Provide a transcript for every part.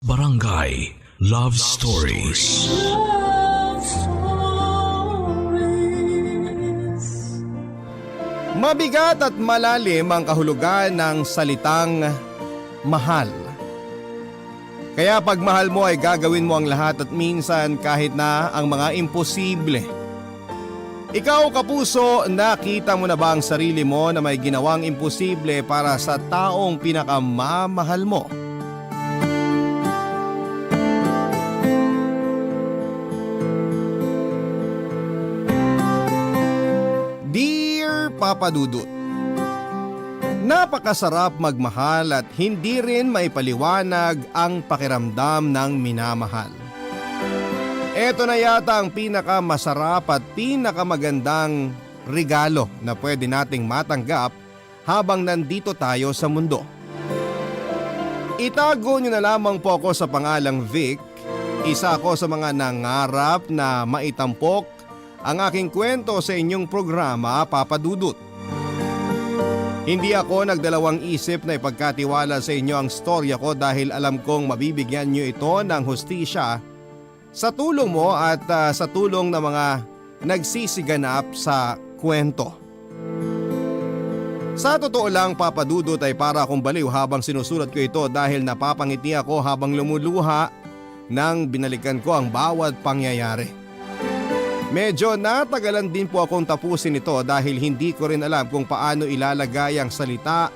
Barangay Love Stories. Love Stories. Mabigat at malalim ang kahulugan ng salitang mahal. Kaya pag mahal mo ay gagawin mo ang lahat at minsan kahit na ang mga imposible. Ikaw kapuso, nakita mo na ba ang sarili mo na may ginawang imposible para sa taong pinakamamahal mo? Dear Papa Dudut, napakasarap magmahal at hindi rin maipaliwanag ang pakiramdam ng minamahal. Ito na yata ang pinakamasarap at pinakamagandang regalo na pwede nating matanggap habang nandito tayo sa mundo. Itago niyo na lamang po ako sa pangalang Vic. Isa ako sa mga nangarap na maitampok ang aking kwento sa inyong programa, Papa Dudut. Hindi ako nagdalawang isip na ipagkatiwala sa inyo ang storya ko dahil alam kong mabibigyan niyo ito ng hustisya sa tulong mo at sa tulong ng mga nagsisiganap sa kwento. Sa totoo lang, Papa Dudut, ay para akong baliw habang sinusulat ko ito dahil napapangiti ako habang lumuluha nang binalikan ko ang bawat pangyayari. Medyo natagalan din po akong tapusin ito dahil hindi ko rin alam kung paano ilalagay ang salita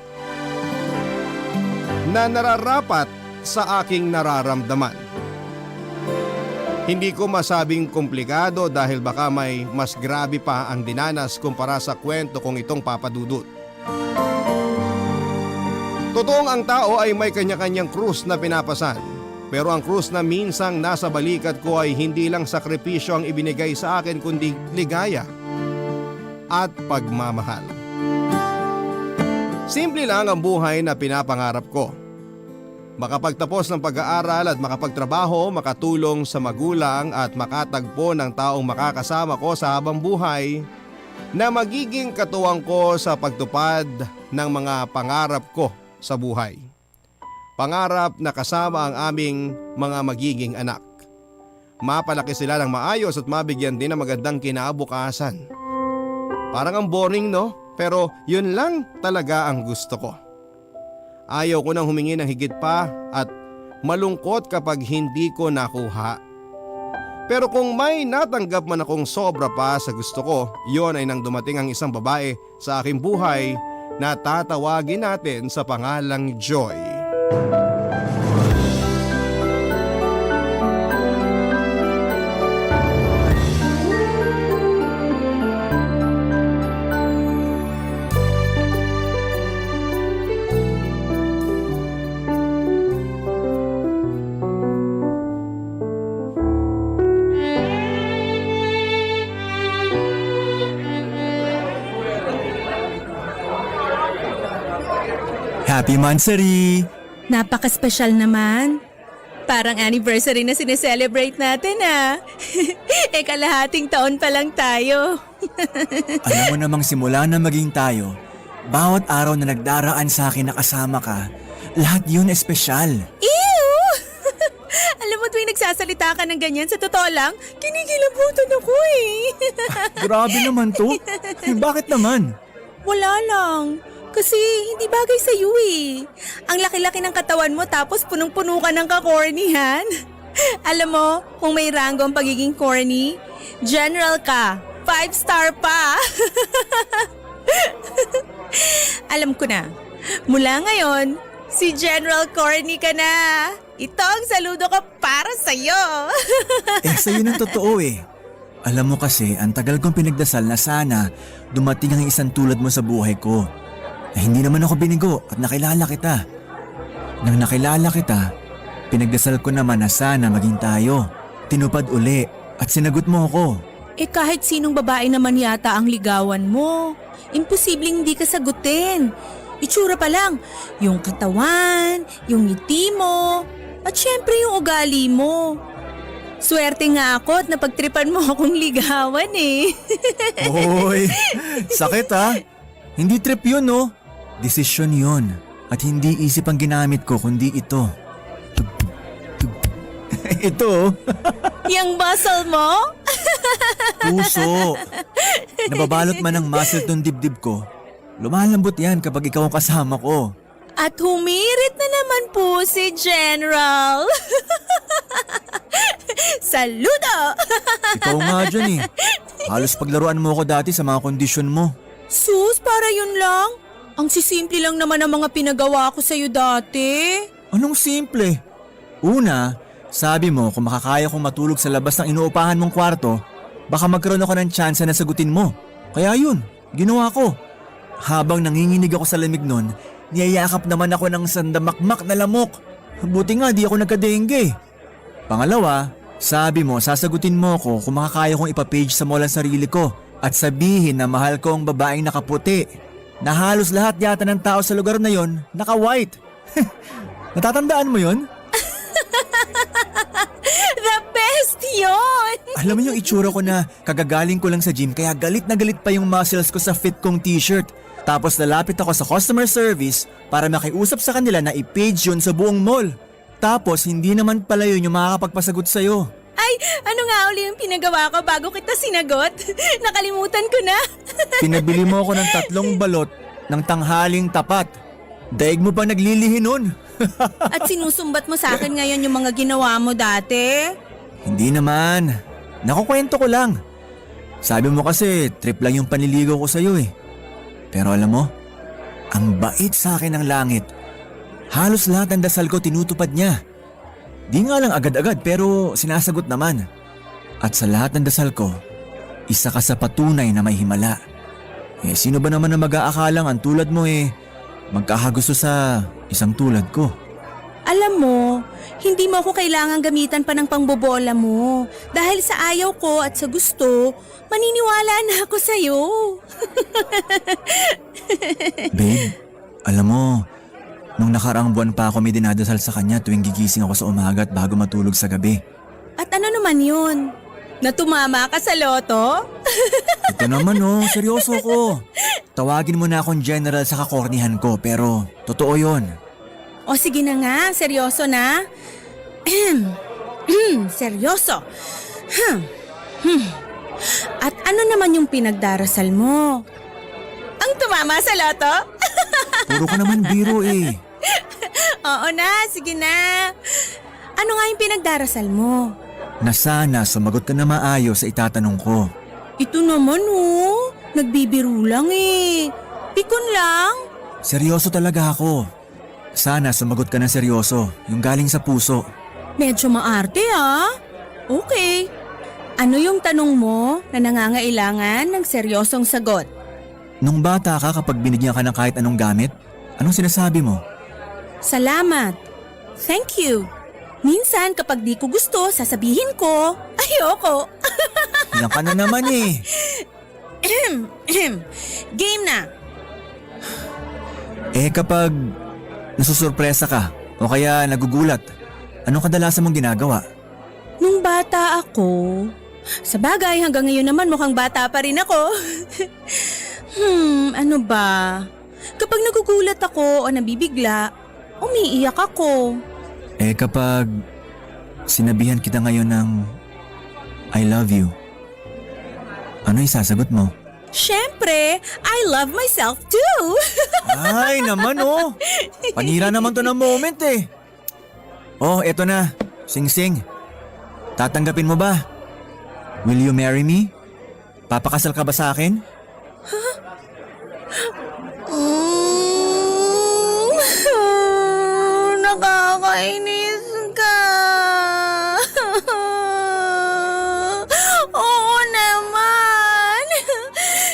na nararapat sa aking nararamdaman. Hindi ko masabing komplikado dahil baka may mas grabe pa ang dinanas kumpara sa kwento kong itong Papa Dudut. Totoong ang tao ay may kanya-kanyang krus na pinapasan. Pero ang krus na minsang nasa balikat ko ay hindi lang sakripisyo ang ibinigay sa akin kundi ligaya at pagmamahal. Simple lang ang buhay na pinapangarap ko. Makapagtapos ng pag-aaral at makapagtrabaho, makatulong sa magulang at makatagpo ng taong makakasama ko sa habang buhay na magiging katuwang ko sa pagtupad ng mga pangarap ko sa buhay. Pangarap na kasama ang aming mga magiging anak. Mapalaki sila ng maayos at mabigyan din ng magandang kinabukasan. Parang ang boring, no? Pero yun lang talaga ang gusto ko. Ayaw ko nang humingi ng higit pa at malungkot kapag hindi ko nakuha. Pero kung may natanggap man akong sobra pa sa gusto ko, yon ay nang dumating ang isang babae sa aking buhay na tatawagin natin sa pangalang Joy. Happy Mansari! Napaka-special naman. Parang anniversary na sineselebrate natin ah. Kalahating taon pa lang tayo. Alam mo namang simula na maging tayo, bawat araw na nagdaraan sa akin na kasama ka, lahat yun espesyal. Ew! Alam mo tuwing nagsasalita ka ng ganyan, sa totoo lang, kinikilabutan ako eh. Grabe naman to. Bakit naman? Wala lang. Kasi hindi bagay sa iyo eh. Ang laki-laki ng katawan mo tapos punong-puno ka ng ka-cornyhan. Alam mo, kung may rango ang pagiging corny, general ka. 5-star pa. Alam ko na. Mula ngayon, si General Corny ka na. Ito ang saludo ko para sa'yo. Sa'yo ng totoo eh. Alam mo kasi, ang tagal kong pinagdasal na sana dumating ang isang tulad mo sa buhay ko. Hindi naman ako binigo at nakilala kita. Nang nakilala kita, pinagdasal ko naman na sana maging tayo. Tinupad uli at sinagot mo ako. Kahit sinong babae naman yata ang ligawan mo. Imposibleng hindi ka sagutin. Itsura pa lang, yung katawan, yung ngiti mo, at syempre yung ugali mo. Swerte nga ako at napagtripan mo akong ligawan eh. Hoy, sakit ha? Hindi trip yun no? Desisyon yun at hindi isip ang ginamit ko kundi ito. Ito, Yang muscle mo? puso. Nababalot man ng muscle tong dibdib ko. Lumalambot yan kapag ikaw ang kasama ko. At humirit na naman po si General. Saludo! Ikaw nga dyan eh. Halos paglaruan mo ko dati sa mga kondisyon mo. Sus, para yun lang. Ang sisimple lang naman ang mga pinagawa ko sa'yo dati. Anong simple? Una, sabi mo kung makakaya kong matulog sa labas ng inuupahan mong kwarto, baka magkaroon ako ng tsansa na sagutin mo. Kaya yun, ginawa ko. Habang nanginginig ako sa lamig nun, niyayakap naman ako ng sandamakmak na lamok. Buti nga di ako nagka-dengue. Pangalawa, sabi mo sasagutin mo ko kung makakaya kong ipapage sa mall ang sarili ko at sabihin na mahal ko ang babaeng nakaputi. Na halos lahat yata ng tao sa lugar na yon naka-white. Natatandaan mo yon? The best yun! Alam mo yung itsura ko na kagagaling ko lang sa gym kaya galit na galit pa yung muscles ko sa fit kong t-shirt. Tapos lalapit ako sa customer service para makiusap sa kanila na i-page yun sa buong mall. Tapos hindi naman pala yun yung makakapagpasagot sa'yo. Ay, ano nga uli yung pinagawa ko bago kita sinagot? Nakalimutan ko na. Pinabili mo ako ng 3 balot ng tanghaling tapat. Daig mo pa naglilihi nun. At sinusumbat mo sa akin ngayon yung mga ginawa mo dati? Hindi naman. Nakukwento ko lang. Sabi mo kasi trip lang yung panliligaw ko sa'yo eh. Pero alam mo, ang bait sa akin ng langit. Halos lahat ng dasal ko tinutupad niya. Di nga lang agad-agad pero sinasagot naman. At sa lahat ng dasal ko, isa ka sa patunay na may himala. Sino ba naman na mag-aakalang ang tulad mo magkakagusto sa isang tulad ko? Alam mo, hindi mo ako kailangan gamitan pa ng pangbobola mo. Dahil sa ayaw ko at sa gusto, maniniwala na ako sa'yo. Babe, alam mo, nung nakaraang buwan pa ako may dinadasal sa kanya tuwing gigising ako sa umaga at bago matulog sa gabi. At ano naman yun? Natumama ka sa loto? Ito naman seryoso ko. Tawagin mo na akong general sa kakornihan ko pero totoo yon. O sige na nga, seryoso na. Seryoso. At ano naman yung pinagdarasal mo? Ang tumama sa loto? Puro ka naman biro eh. Oo na, sige na. Ano nga yung pinagdarasal mo? Na sana sumagot ka na maayos sa itatanong ko. Ito naman nagbibiro lang eh. Pikon lang. Seryoso talaga ako. Sana sumagot ka na seryoso, yung galing sa puso. Medyo maarte Okay. Ano yung tanong mo na nangangailangan ng seryosong sagot? Nung bata ka kapag binigyan ka ng kahit anong gamit, anong sinasabi mo? Salamat. Thank you. Minsan kapag di ko gusto, sasabihin ko, ayoko. Ilang ka na naman eh. Game na. Kapag nasusurpresa ka o kaya nagugulat, anong kadalasan mong ginagawa? Nung bata ako, sa bagay hanggang ngayon naman mukhang bata pa rin ako. Ano ba? Kapag nagugulat ako o nabibigla, umiiyak ako. Kapag sinabihan kita ngayon ng I love you, ano isasagot mo? Siyempre, I love myself too. Ay naman Panira naman to ng moment eh. Eto na. Sing-sing. Tatanggapin mo ba? Will you marry me? Papakasal ka ba sa akin? Nakakainis ka. Oo naman.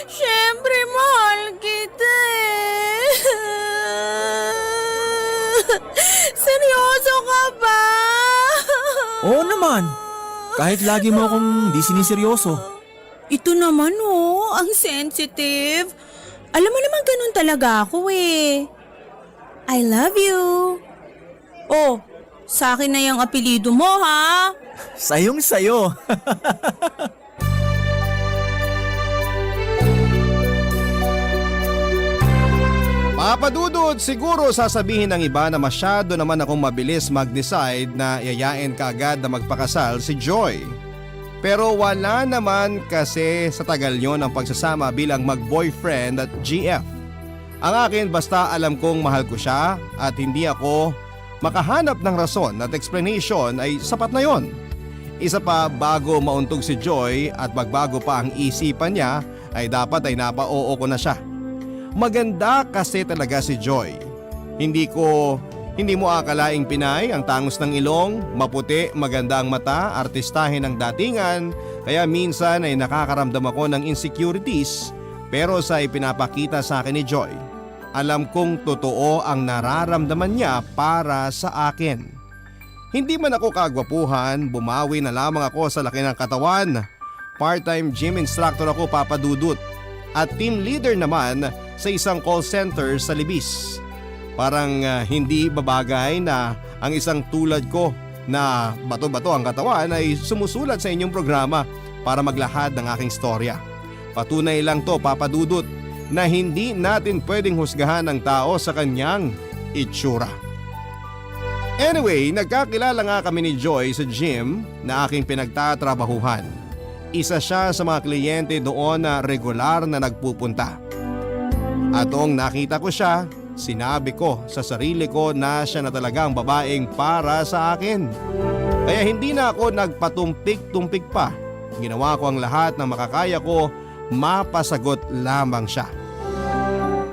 Siyempre, mahal kita eh. Seryoso ka ba? Oo naman. Kahit lagi mo akong di siniseryoso. Ito naman ang sensitive. Alam mo naman ganun talaga ako eh. I love you. Sa akin na yung apelido mo ha. Sayong sayo. Papadudod, siguro sasabihin ng iba na masyado naman akong mabilis mag-decide na yayain kaagad na magpakasal si Joy. Pero wala naman kasi sa tagal yon ang pagsasama bilang mag-boyfriend at GF. Ang akin basta alam kong mahal ko siya at hindi ako makahanap ng rason at explanation ay sapat na yon. Isa pa, bago mauntog si Joy at magbago pa ang isipan niya ay dapat ay napa-oo ko na siya. Maganda kasi talaga si Joy. Hindi mo akalaing Pinay ang tangos ng ilong, maputi, maganda ang mata, artistahin ang datingan, kaya minsan ay nakakaramdam ako ng insecurities pero sa ipinapakita sa akin ni Joy, alam kong totoo ang nararamdaman niya para sa akin. Hindi man ako kagwapuhan, bumawi na lamang ako sa laki ng katawan. Part-time gym instructor ako, papadudot, at team leader naman sa isang call center sa Libis. Parang hindi babagay na ang isang tulad ko na bato-bato ang katawan ay sumusulat sa inyong programa para maglahad ng aking storya. Patunay lang to, papadudot, na hindi natin pwedeng husgahan ang tao sa kanyang itsura. Anyway, nagkakilala nga kami ni Joy sa gym na aking pinagtatrabahuhan. Isa siya sa mga kliyente doon na regular na nagpupunta. At noong nakita ko siya, sinabi ko sa sarili ko na siya na talaga ang babaeng para sa akin. Kaya hindi na ako nagpatumpik-tumpik pa. Ginawa ko ang lahat na makakaya ko, mapasagot lamang siya.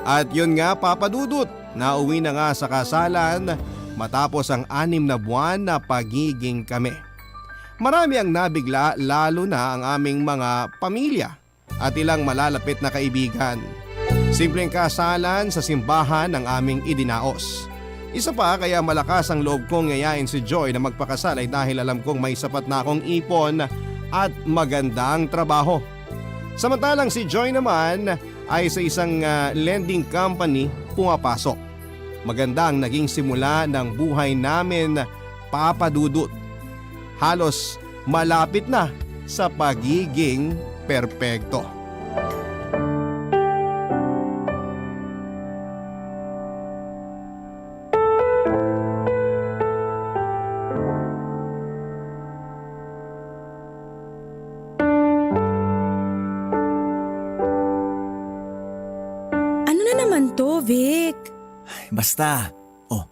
At yun nga, papadudot, nauwi na nga sa kasalan matapos ang 6 na buwan na pagiging kami. Marami ang nabigla, lalo na ang aming mga pamilya at ilang malalapit na kaibigan. Simpleng kasalan sa simbahan ang aming idinaos. Isa pa, kaya malakas ang loob kong yayain si Joy na magpakasal ay dahil alam kong may sapat na akong ipon at magandang trabaho. Samantalang si Joy naman ay sa isang lending company pumapasok. Maganda ang naging simula ng buhay namin, papadudot. Halos malapit na sa pagiging perpekto. Ano na naman to, Vic? Basta. Oh,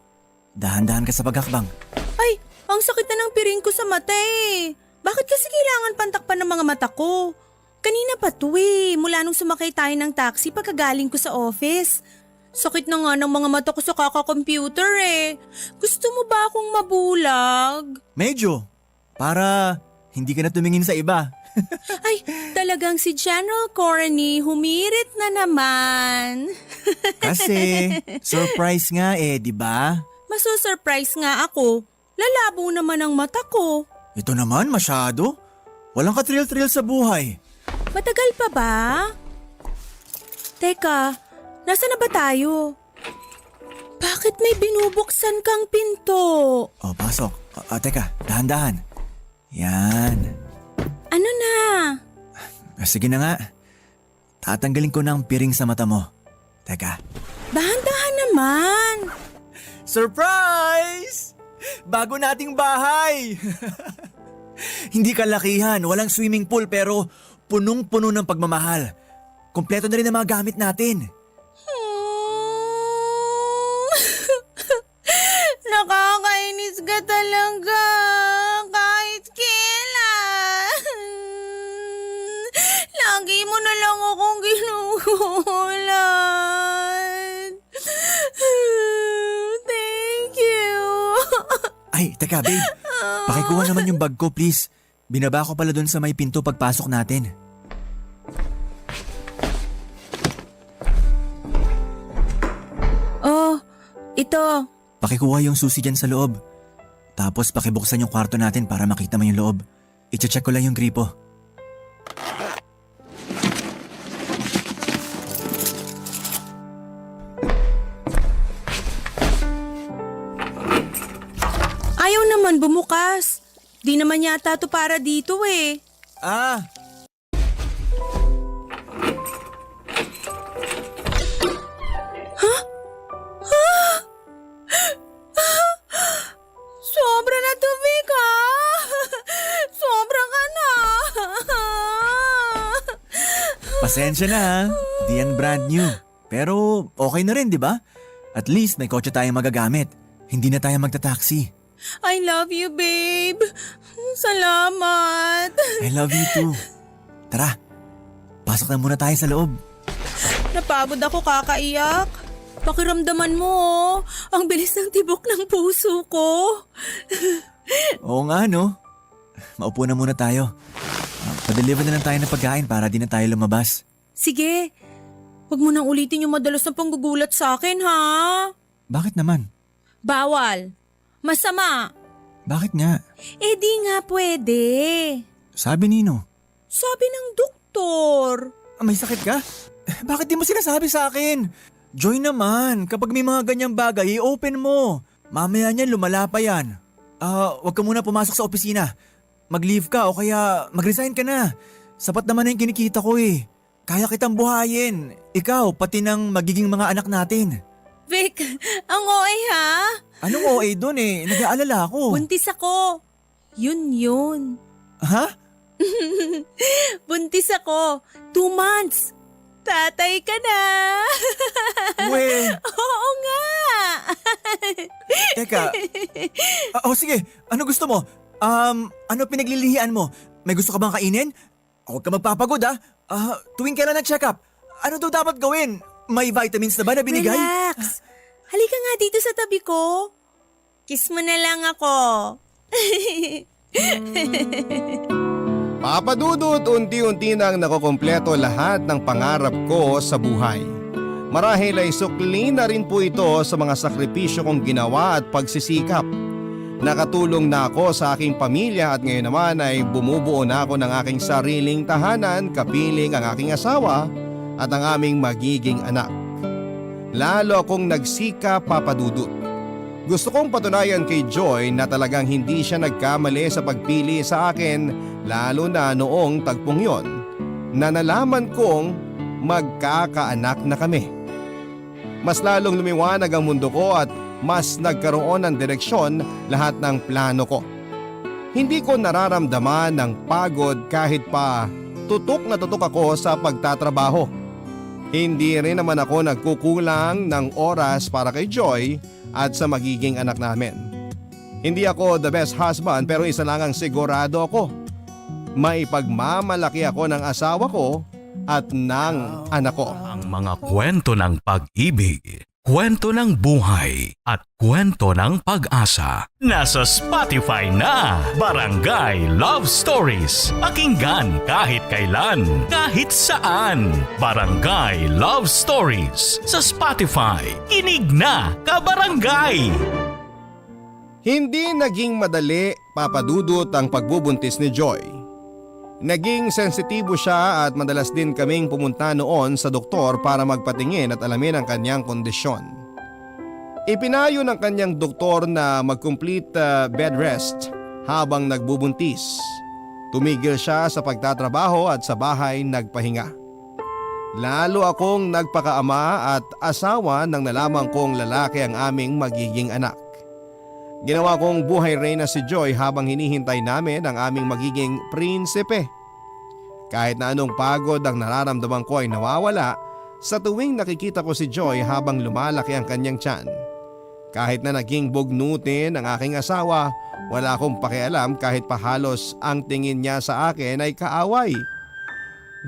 dahan-dahan ka sa paghakbang. Ay, ang sakit na ng piring ko sa mata eh. Bakit kasi kailangan pantakpan ng mga mata ko? Kanina pa to eh, mula nung sumakay tayo ng taxi pagkagaling ko sa office. Sakit na nga ng mga mata ko sa kaka-computer eh. Gusto mo ba akong mabulag? Medyo. Para hindi ka na tumingin sa iba. Ay, talagang si General Corny humirit na naman. Kasi surprise nga di ba? Maso-surprise nga ako. Lalabo naman ang mata ko. Ito naman masyado. Walang ka-thrill-thrill sa buhay. Matagal pa ba? Teka, nasa na ba tayo? Bakit may binubuksan kang pinto? Oh, pasok. Teka, dahan-dahan. Yan. Ano na? Sige na nga. Tatanggalin ko ng piring sa mata mo. Teka. Dahan-dahan naman. Surprise! Bago nating bahay! Hindi kalakihan, walang swimming pool pero punong-puno ng pagmamahal. Kompleto na rin ang mga gamit natin. Nakakainis ka talaga. Kahit kailan. Lagi mo na lang akong ginugulat. Thank you. Ay, teka babe. Pakikuha naman yung bag ko please. Binaba ko pala doon sa may pinto pagpasok natin. Oh, ito. Pakikuha yung susi dyan sa loob. Tapos pakibuksan yung kwarto natin para makita mo yung loob. I-check ko lang yung gripo. Ayaw naman bumukas. Di naman yata to para dito eh. Ah! Pasensya na ha. Di yan brand new. Pero okay na rin, di ba? At least may kotse tayong magagamit. Hindi na tayo magta-taxi. I love you, babe. Salamat. I love you too. Tara, pasok na muna tayo sa loob. Napagod ako kakaiyak. Pakiramdaman mo, oh. Ang bilis ng tibok ng puso ko. Oo nga no. Maupo na muna tayo. Pa-deliver na lang tayo ng pagkain para di na tayo lumabas. Sige, huwag mo nang ulitin yung madalas na panggugulat sa akin, ha? Bakit naman? Bawal. Masama. Bakit nga? Eh di nga pwede. Sabi nino. Sabi ng doktor. May sakit ka? Bakit di mo sinasabi sa akin? Joy naman, kapag may mga ganyang bagay, i-open mo. Mamaya niyan lumala pa yan. Wag ka muna pumasok sa opisina. Mag-leave ka o kaya mag-resign ka na. Sapat naman na yung kinikita ko eh. Kaya kitang buhayin. Ikaw, pati ng magiging mga anak natin. Vic, ang OA ha? Anong OA dun eh? Nag-aalala ako. Buntis ako. Yun. Ha? Buntis ako. 2 months. Tatay ka na. We, Oo nga. teka. Sige, ano gusto mo? Ano pinaglilihian mo? May gusto ka bang kainin? Huwag ka magpapagod ah. Tuwing kailan na check up? Ano daw dapat gawin? May vitamins na ba na binigay? Relax. Halika nga dito sa tabi ko. Kiss mo na lang ako. Papadudot, unti-unti nang nakukumpleto lahat ng pangarap ko sa buhay. Marahil ay sukli na rin po ito sa mga sakripisyo kong ginawa at pagsisikap. Nakatulong na ako sa aking pamilya at ngayon naman ay bumubuo na ako ng aking sariling tahanan, kapiling ang aking asawa at ang aming magiging anak. Lalo akong nagsika, Papadudot. Gusto kong patunayan kay Joy na talagang hindi siya nagkamali sa pagpili sa akin, lalo na noong tagpong yon na nalaman kong magkakaanak na kami. Mas lalong lumiwanag ang mundo ko at mas nagkaroon ng direksyon lahat ng plano ko. Hindi ko nararamdaman ng pagod kahit pa tutok na tutok ako sa pagtatrabaho. Hindi rin naman ako nagkukulang ng oras para kay Joy at sa magiging anak namin. Hindi ako the best husband pero isa lang ang sigurado ako. Maipagmamalaki ako ng asawa ko at ng anak ko. Ang mga kwento ng pag-ibig, kwento ng buhay at kwento ng pag-asa. Nasa Spotify na, Barangay Love Stories. Pakinggan kahit kailan, kahit saan. Barangay Love Stories sa Spotify. Kinig na, kabarangay! Hindi naging madali, Papadudot, ang pagbubuntis ni Joy. Naging sensitibo siya at madalas din kaming pumunta noon sa doktor para magpatingin at alamin ang kanyang kondisyon. Ipinayo ng kanyang doktor na mag-complete bed rest habang nagbubuntis. Tumigil siya sa pagtatrabaho at sa bahay nagpahinga. Lalo akong nagpakaama at asawa nang nalaman kong lalaki ang aming magiging anak. Ginawa kong buhay reyna si Joy habang hinihintay namin ang aming magiging prinsipe. Kahit na anong pagod ang nararamdaman ko ay nawawala sa tuwing nakikita ko si Joy habang lumalaki ang kanyang tiyan. Kahit na naging bugnutin ang aking asawa, wala akong pakialam kahit pahalos ang tingin niya sa akin ay kaaway.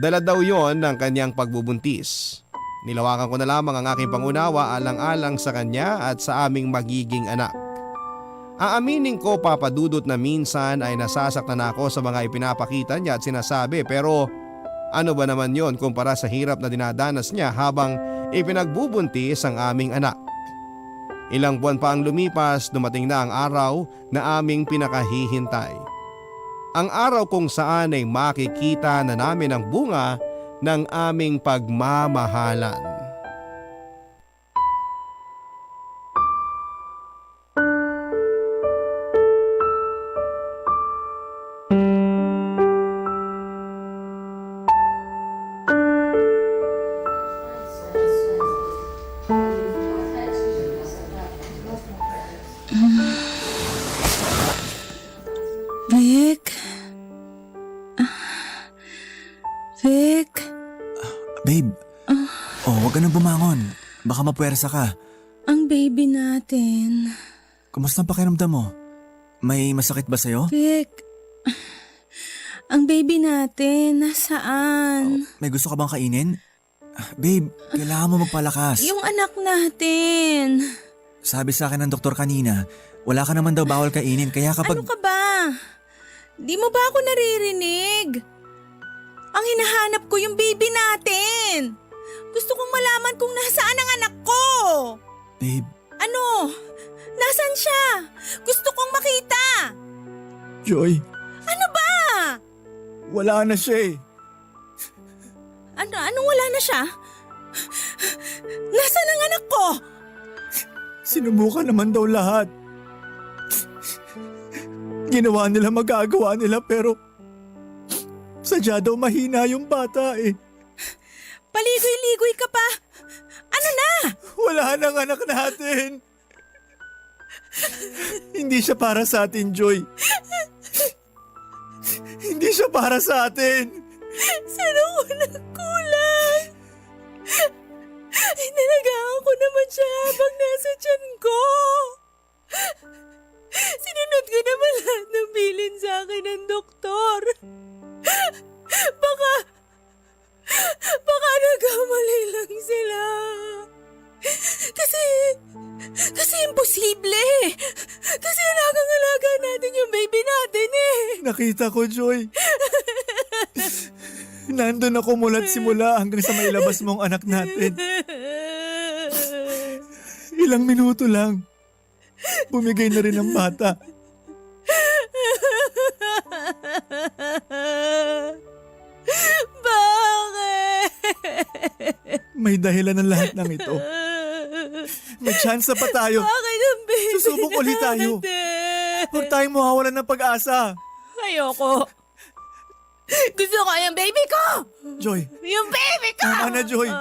Dala daw yon ng kanyang pagbubuntis. Nilawakan ko na lamang ang aking pangunawa alang-alang sa kanya at sa aming magiging anak. Aaminin ko, Papadudot, na minsan ay nasasaktan ako sa mga ipinapakita niya at sinasabi, pero ano ba naman yon kumpara sa hirap na dinadanas niya habang ipinagbubuntis ang aming anak. Ilang buwan pa ang lumipas, dumating na ang araw na aming pinakahihintay. Ang araw kung saan ay makikita na namin ang bunga ng aming pagmamahalan. Vic? Vic? Babe, huwag ka nang bumangon. Baka mapuwersa ka. Ang baby natin. Kumusta ang pakiramdam mo? May masakit ba sa'yo? Vic, ang baby natin, nasaan? May gusto ka bang kainin? Babe, kailangan mo magpalakas. Yung anak natin. Sabi sa akin ng doktor kanina, wala ka naman daw bawal kainin kaya kapag... Ano ka ba? Di mo ba ako naririnig? Ang hinahanap ko yung baby natin. Gusto kong malaman kung nasaan ang anak ko. Babe, Ano? Nasaan siya? Gusto kong makita. Joy, Ano ba? wala na siya eh. Anong wala na siya? Nasaan ang anak ko? Sinubukan naman daw lahat. Ginawa nila magagawa nila pero sadya daw mahina yung bata eh. Paligoy-ligoy ka pa. Ano na? Wala nang anak natin. Hindi siya para sa atin, Joy. Hindi siya para sa atin. Saan ako nagkulang? Inalagaan ko naman siya habang nasa tiyan ko. Sinunod ko naman lahat ng bilin sa akin ng doktor. Baka nagkamali lang sila. Kasi imposible. Kasi alagang-alaga natin yung baby natin eh. Nakita ko, Joy. Nandun ako mula't simula hanggang sa mailabas mong anak natin. Ilang minuto lang. Bumigay na rin ang bata. Bakit? May dahilan ng lahat ng ito. May tsansa pa tayo. Bakit ang baby Susubok ulit tayo. natin? Huwag tayong mawawalan ng pag-asa. Ayoko. Gusto ko yung baby ko! Joy, Yung baby ko! tama na, Joy.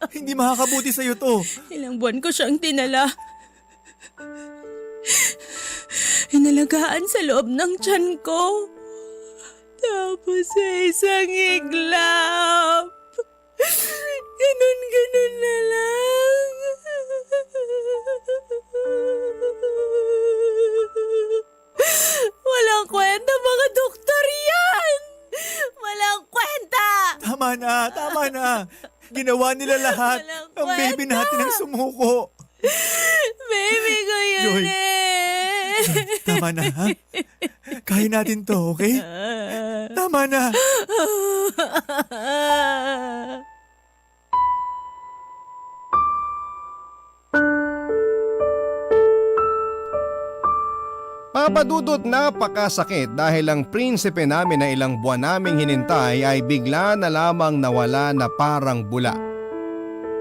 Hindi makakabuti sa'yo to. Ilang buwan ko siyang tinala. Inalagaan sa loob ng tiyan ko. Tapos sa isang iglap. Ganun na lang. Walang kwenta mga doktor yan! Walang kwenta! Tama na. Ginawa nila lahat. Walang Ang baby kwenta. natin ang sumuko. Baby ko yun Joy. eh! Tama na, ha? Kaya natin to, okay? Tama na. Papadudot napakasakit dahil ang prinsipe namin na ilang buwan naming hinintay ay bigla na lamang nawala na parang bula.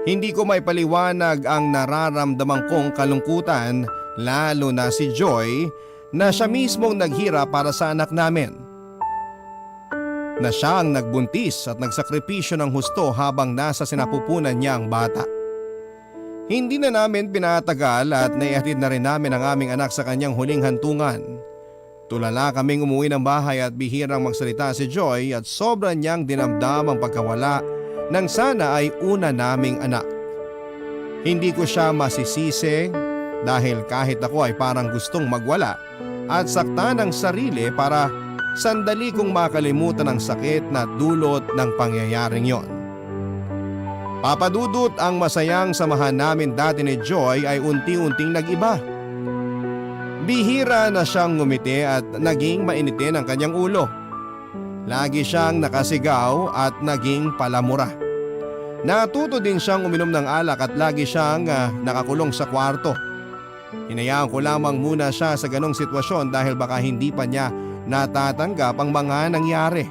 Hindi ko may paliwanag ang nararamdaman kong kalungkutan, lalo na si Joy na siya mismong naghirap para sa anak namin. Na siya ang nagbuntis at nagsakripisyo ng husto habang nasa sinapupunan niya ang bata. Hindi na namin pinatagal at naihatid na rin namin ang aming anak sa kanyang huling hantungan. Tulala kaming umuwi ng bahay at bihirang magsalita si Joy at sobra niyang dinamdam ang pagkawala nang sana ay una naming anak. Hindi ko siya masisisi dahil kahit ako ay parang gustong magwala at sakta ng sarili para sandali kong makalimutan ang sakit na dulot ng pangyayaring yon. Papadudot, ang masayang samahan namin dati ni Joy ay unti-unting nag-iba. Bihira na siyang ngumiti at naging mainitin ang kanyang ulo. Lagi siyang nakasigaw at naging palamura. Natuto din siyang uminom ng alak at lagi siyang nakakulong sa kwarto. Hinayaan ko lamang muna siya sa ganong sitwasyon dahil baka hindi pa niya natatanggap ang mga nangyari.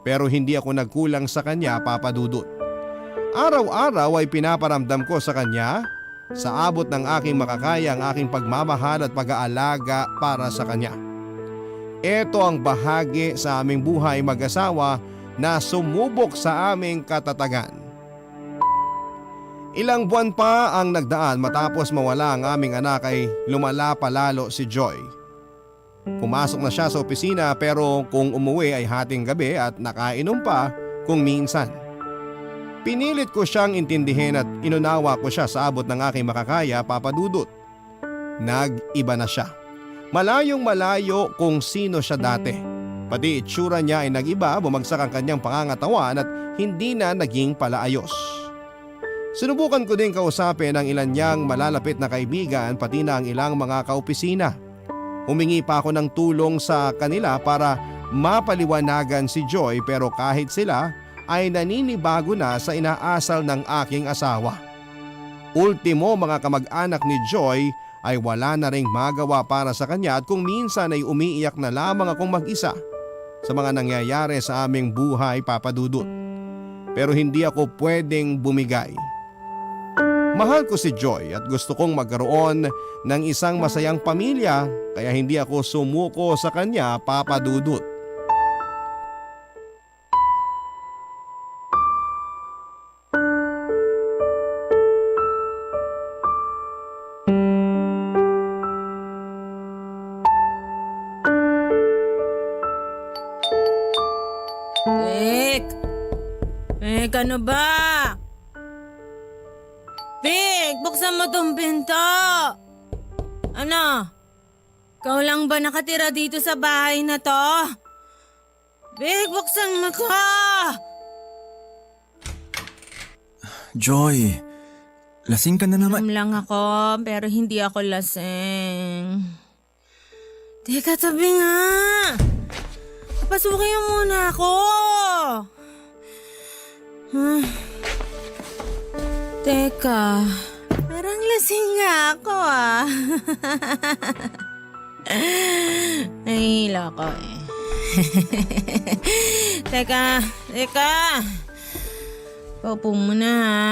Pero hindi ako nagkulang sa kanya, Papadudot. Araw-araw ay pinaparamdam ko sa kanya, sa abot ng aking makakaya, ang aking pagmamahal at pag-aalaga para sa kanya. Ito ang bahagi sa aming buhay mag-asawa na sumubok sa aming katatagan. Ilang buwan pa ang nagdaan matapos mawala ang aming anak ay lumala palalo si Joy. Pumasok na siya sa opisina pero kung umuwi ay hating gabi at nakainom pa kung minsan. Pinilit ko siyang intindihin at inunawa ko siya sa abot ng aking makakaya, Papa Dudut. Nag-iba na siya. Malayong malayo kung sino siya dati. Pati itsura niya ay nag-iba, bumagsak ang kanyang pangangatawan at hindi na naging palaayos. Sinubukan ko din kausapin ang ilan niyang malalapit na kaibigan pati na ang ilang mga kaopisina. Humingi pa ako ng tulong sa kanila para mapaliwanagan si Joy, pero kahit sila ay naninibago na sa inaasal ng aking asawa. Ultimo, mga kamag-anak ni Joy ay wala na ring magawa para sa kanya at kung minsan ay umiiyak na lamang akong mag-isa sa mga nangyayari sa aming buhay, Papa Dudut. Pero hindi ako pwedeng bumigay. Mahal ko si Joy at gusto kong magkaroon ng isang masayang pamilya, kaya hindi ako sumuko sa kanya, Papa Dudut. Vic, ano ba? Vic, buksan mo tong pinto. Ano? Ikaw lang ba nakatira dito sa bahay na to? Vic, buksan mo to. Joy, lasing ka na naman. Inom lang ako, pero hindi ako lasing. Teka, tabi nga. Papasukin mo muna ako. Teka, parang lasing nga ako ah. Nahihila ko eh. Teka. Paupo muna ha.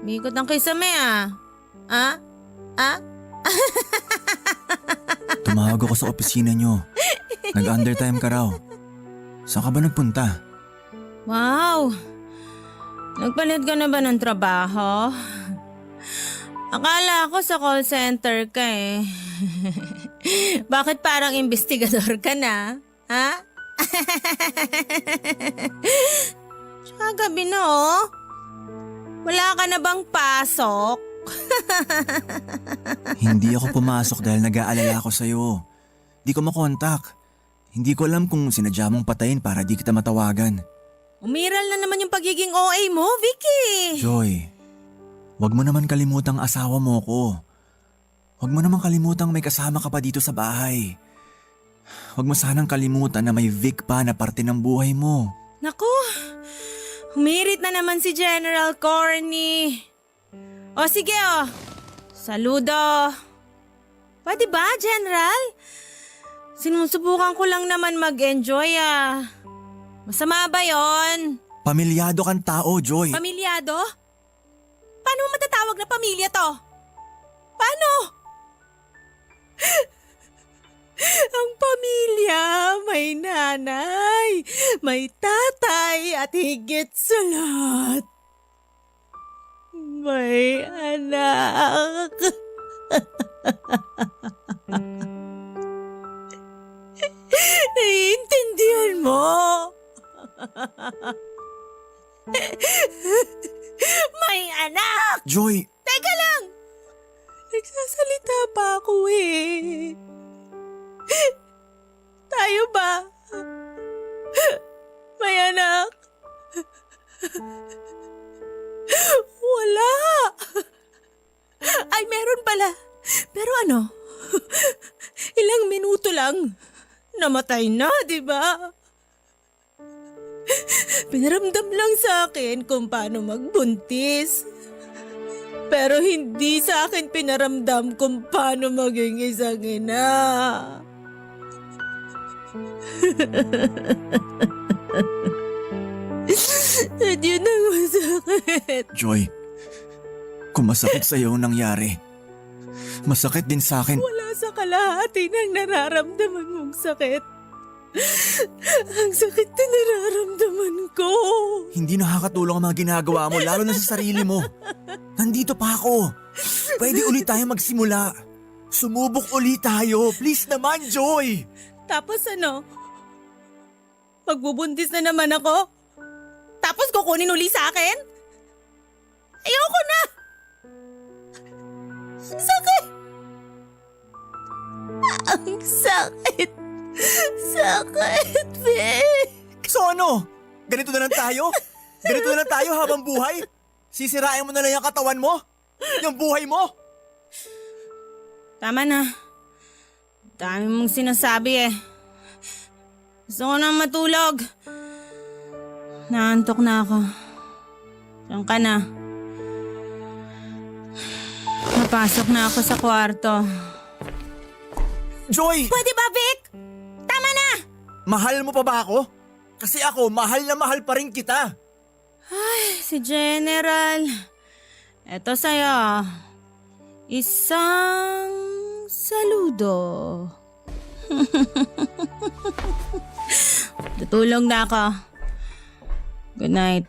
Bikot ang kisame ah. Tumawag ako sa opisina nyo. Nag-undertime ka raw. Saan ka ba nagpunta? Wow! Nagpalit ka na ba ng trabaho? Akala ko sa call center ka eh. Bakit parang investigador ka na? Ha? Tsaka gabi na oh. Wala ka na bang pasok? Hindi ako pumasok dahil nag-aalala ako sa'yo. Di ko makontak. Hindi ko alam kung sinadya mong patayin para di kita matawagan. Umiral na naman yung pagiging OA mo, Vicky. Joy, wag mo naman kalimutang asawa mo ko. Wag mo naman kalimutang may kasama ka pa dito sa bahay. Wag mo sanang kalimutan na may Vic pa na parte ng buhay mo. Naku, humirit na naman si General Corny. O sige oh, saludo. Pwede ba, General? Sinusubukan ko lang naman mag-enjoy ah. Masama ba yon? Pamilyado kang tao, Joy. Pamilyado? Paano mo matatawag na pamilya to? Paano? Ang pamilya, may nanay, may tatay at higit sa lahat, may anak. Naiintindihan mo? May anak! Joy! Teka lang! Nagsasalita pa ako eh. Tayo ba? May anak? Wala! Ay, meron pala. Pero ano? Ilang minuto lang. Namatay na, di ba? Pinaramdam lang sa akin kung paano magbuntis. Pero hindi sa akin pinaramdam kung paano maging isang ina. At yun ang masakit. Joy, kung masakit sa'yo ang nangyari, masakit din sa akin. Wala sa kalahati ng nararamdaman mong sakit. Ang sakit na nararamdaman ko. Hindi nakakatulong ang mga ginagawa mo, lalo na sa sarili mo. Nandito pa ako. Pwede ulit tayo magsimula. Sumubok ulit tayo. Please naman, Joy. Tapos ano? Magbubuntis na naman ako. Tapos kukunin uli sa akin? Ayoko na! Sakit! Ang sakit! Sakit, Vic! So ano? Ganito na lang tayo? Ganito na lang tayo habang buhay? Sisirain mo na lang yung katawan mo? Yung buhay mo? Tama na. Dami mong sinasabi eh. Gusto ko na matulog. Naantok na ako. Diyan ka na. Napasok na ako sa kwarto. Joy! Pwede ba, Vic? Tama na! Mahal mo pa ba ako? Kasi ako, mahal na mahal pa rin kita. Si General. Eto sa'yo. Isang saludo. Tutulog na ako. Good night.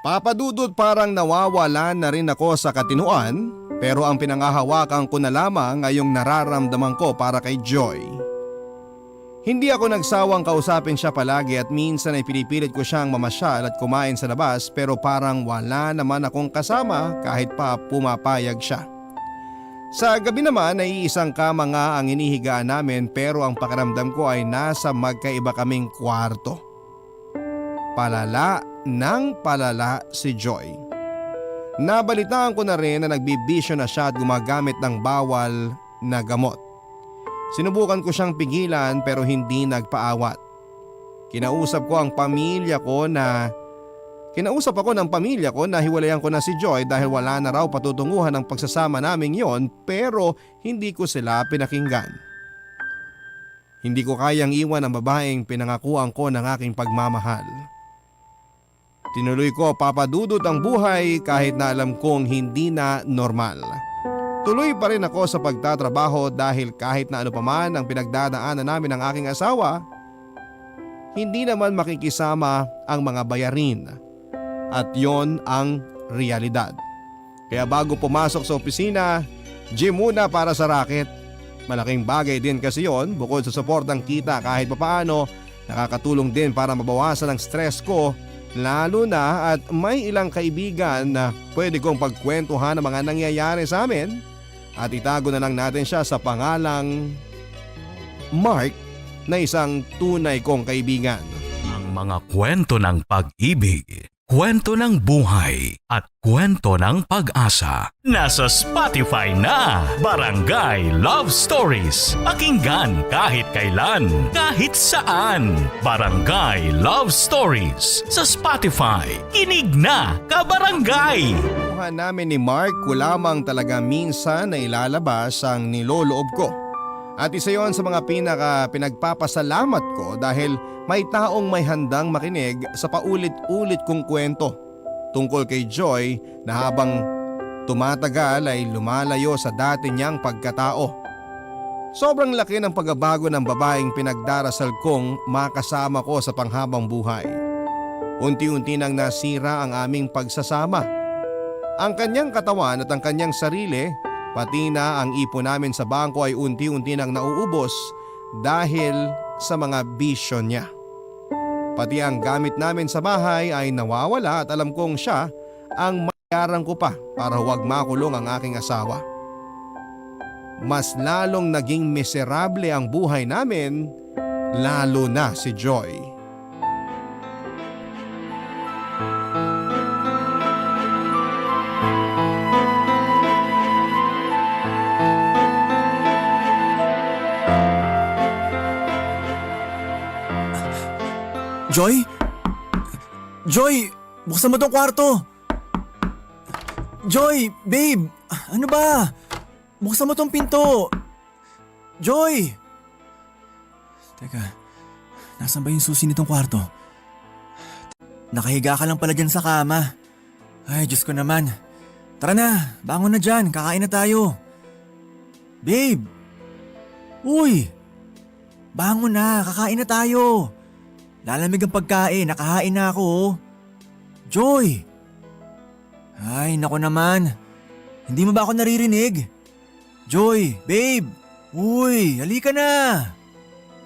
Papadudod parang nawawala na rin ako sa katinuan, pero ang pinangahawakan ko na lamang ay yung nararamdaman ko para kay Joy. Hindi ako nagsawang kausapin siya palagi at minsan ay pinipilit ko siyang mamasyal at kumain sa labas, pero parang wala naman akong kasama kahit pa pumapayag siya. Sa gabi naman ay isang kama nga ang inihigaan namin, pero ang pakiramdam ko ay nasa magkaiba kaming kwarto. Palala ng palala si Joy. Nabalitaan ko na rin na nagbibisyo na siya at gumagamit ng bawal na gamot. Sinubukan ko siyang pigilan pero hindi nagpaawat. Kinausap ako ng pamilya ko na hiwalayan ko na si Joy dahil wala na raw patutunguhan ng pagsasama naming yon, pero hindi ko sila pinakinggan. Hindi ko kayang iwan ang babaeng pinangakuan ko ng aking pagmamahal. Tinuloy ko papadudot ang buhay kahit na alam kong hindi na normal. Tuloy pa rin ako sa pagtatrabaho dahil kahit na ano paman ang pinagdadaanan namin ng aking asawa, hindi naman makikisama ang mga bayarin. At yon ang realidad. Kaya bago pumasok sa opisina, gym muna para sa racket. Malaking bagay din kasi yon, bukod sa suportang kita kahit papaano, nakakatulong din para mabawasan ang stress ko. Lalo na at may ilang kaibigan na pwede kong pagkwentuhan ng mga nangyayari sa amin at itago na lang natin siya sa pangalang Mark na isang tunay kong kaibigan. Ang mga kwento ng pag-ibig, kwento ng buhay at kwento ng pag-asa. Nasa Spotify na! Barangay Love Stories. Pakinggan kahit kailan, kahit saan. Barangay Love Stories sa Spotify. Kinig na, kabarangay! Kuha namin ni Mark ko lamang talaga minsan na ilalabas ang niloloob ko. At isa yon sa mga pinagpapasalamat ko dahil may taong may handang makinig sa paulit-ulit kong kwento tungkol kay Joy na habang tumatagal ay lumalayo sa dati niyang pagkatao. Sobrang laki ng pagbabago ng babaeng pinagdarasal kong makasama ko sa panghabang buhay. Unti-unti nang nasira ang aming pagsasama. Ang kanyang katawan at ang kanyang sarili, pati na ang ipon namin sa bangko ay unti-unti nang nauubos dahil sa mga bisyo niya. Pati ang gamit namin sa bahay ay nawawala at alam kong siya ang mayaran ko pa para huwag makulong ang aking asawa. Mas lalong naging miserable ang buhay namin, lalo na si Joy. Joy? Joy, buksan mo tong kwarto. Joy, babe, ano ba? Buksan mo tong pinto. Joy! Teka, nasan ba yung susi nitong kwarto? Nakahiga ka lang pala dyan sa kama. Ay, Diyos ko naman. Tara na, bangon na dyan, kakain na tayo. Babe! Uy! Bangon na, kakain na tayo. Lalamig ang pagkain, nakahain na ako oh. Joy! Ay, nako naman. Hindi mo ba ako naririnig? Joy, babe! Uy, halika na!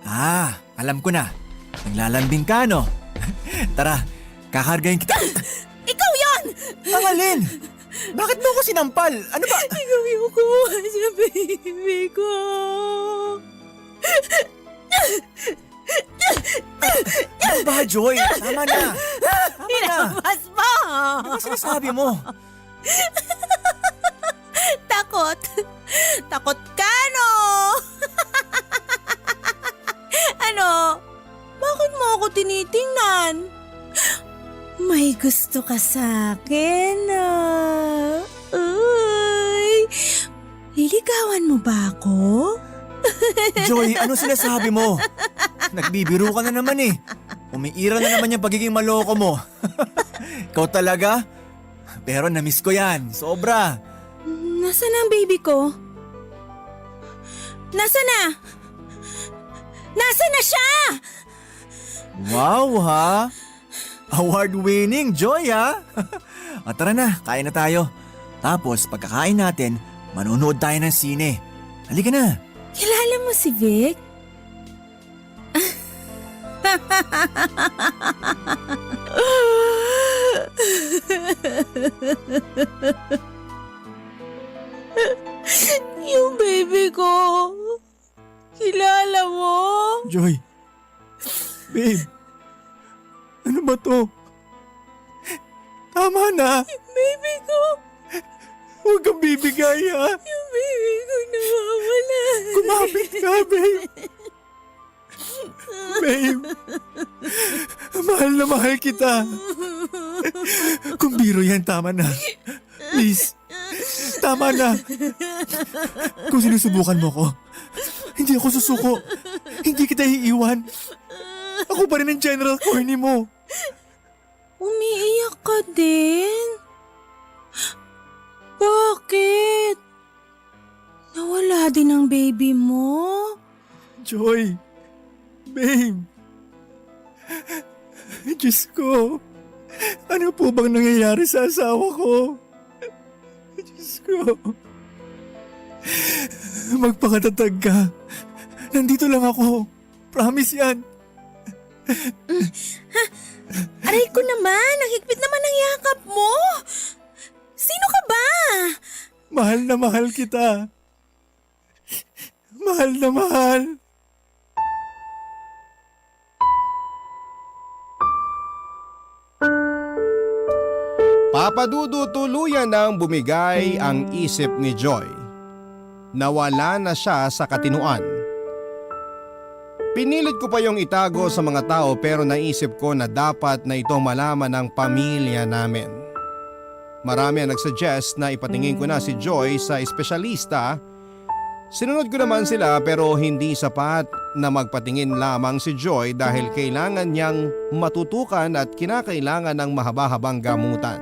Ah, alam ko na. Naglalambing ka, no? Tara, kakargahin kita. Ikaw yon! Ang alin? Bakit mo ako sinampal? Ano ba? Ikaw yung kumuha sa baby ko. Ano ba, Joy? Tama na. Tama na. Pinabas mo! Ano ba sinasabi mo? Takot. Takot ka, no? Ano? Bakit mo ako tinitingnan? May gusto ka sa akin, ah. Uy. Liligawan mo ba ako? Joy, ano sinasabi mo? Nagbibiro ka na naman eh. Umiira na naman yung pagiging maloko mo. Ikaw talaga? Pero namiss ko yan. Sobra. Nasaan na ang baby ko? Nasaan na? Nasaan na siya? Wow ha? Award-winning Joy ha? At tara na, kain na tayo. Tapos pagkakain natin, manonood tayo ng sine. Halika na. Kilala mo si Vic? Yung baby ko. Kilala mo? Joy. Babe. Ano ba to? Tama na. Baby ko. Huwag kang bibigay ha. Yung baby ko nawawala. Kumapit ka, babe. Babe. Mahal na mahal kita. Kung biro yan, tama na. Please. Tama na. Kung sinusubukan mo ko, hindi ako susuko. Hindi kita iiwan. Ako pa rin ang general corny mo. Umiiyak ka din? Bakit? Nawala din ang baby mo? Joy. Babe. Diyos ko. Ano po bang nangyayari sa asawa ko? Diyos ko. Magpakatatag ka. Nandito lang ako. Promise yan. Aray ko naman, ang higpit naman ang yakap mo. Sino ka ba? Mahal na mahal kita. Mahal na mahal. Papadudo tuluyan nang bumigay ang isip ni Joy. Nawala na siya sa katinuan. Pinilit ko pa yung itago sa mga tao pero naisip ko na dapat na ito malaman ng pamilya namin. Marami ang nagsuggest na ipatingin ko na si Joy sa espesyalista. Sinunod ko naman sila pero hindi sapat na magpatingin lamang si Joy dahil kailangan niyang matutukan at kinakailangan ng mahaba-habang gamutan.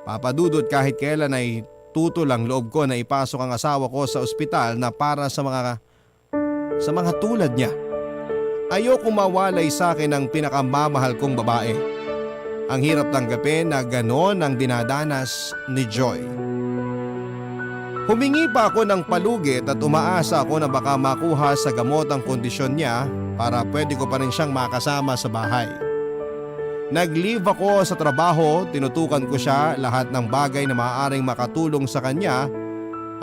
Papadudot kahit kailan ay tutol ang loob ko na ipasok ang asawa ko sa ospital na para sa mga tulad niya. Ayoko mawalay sa akin ang pinakamamahal kong babae. Ang hirap tanggapin na ganon ang dinadanas ni Joy. Humingi pa ako ng palugit at umaasa ako na baka makuha sa gamot ang kondisyon niya para pwede ko pa rin siyang makasama sa bahay. Nag-leave ako sa trabaho, tinutukan ko siya, lahat ng bagay na maaaring makatulong sa kanya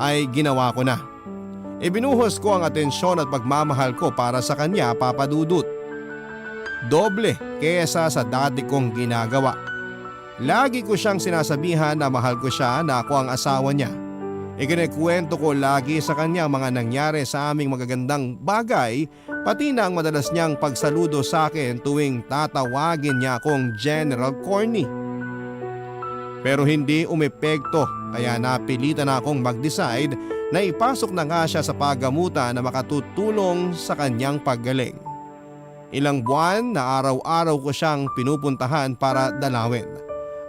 ay ginawa ko na. Ibinuhos ko ang atensyon at pagmamahal ko para sa kanya, Papadudut. Doble kesa sa dati kong ginagawa. Lagi ko siyang sinasabihan na mahal ko siya, na ako ang asawa niya. Ikinikwento ko lagi sa kanya mga nangyari sa aming magagandang bagay, pati na ang madalas niyang pagsaludo sa akin tuwing tatawagin niya akong General Corny. Pero hindi umepekto kaya napilitan akong mag-decide na ipasok na nga siya sa paggamutan na makatutulong sa kanyang paggaling. Ilang buwan na araw-araw ko siyang pinupuntahan para dalawin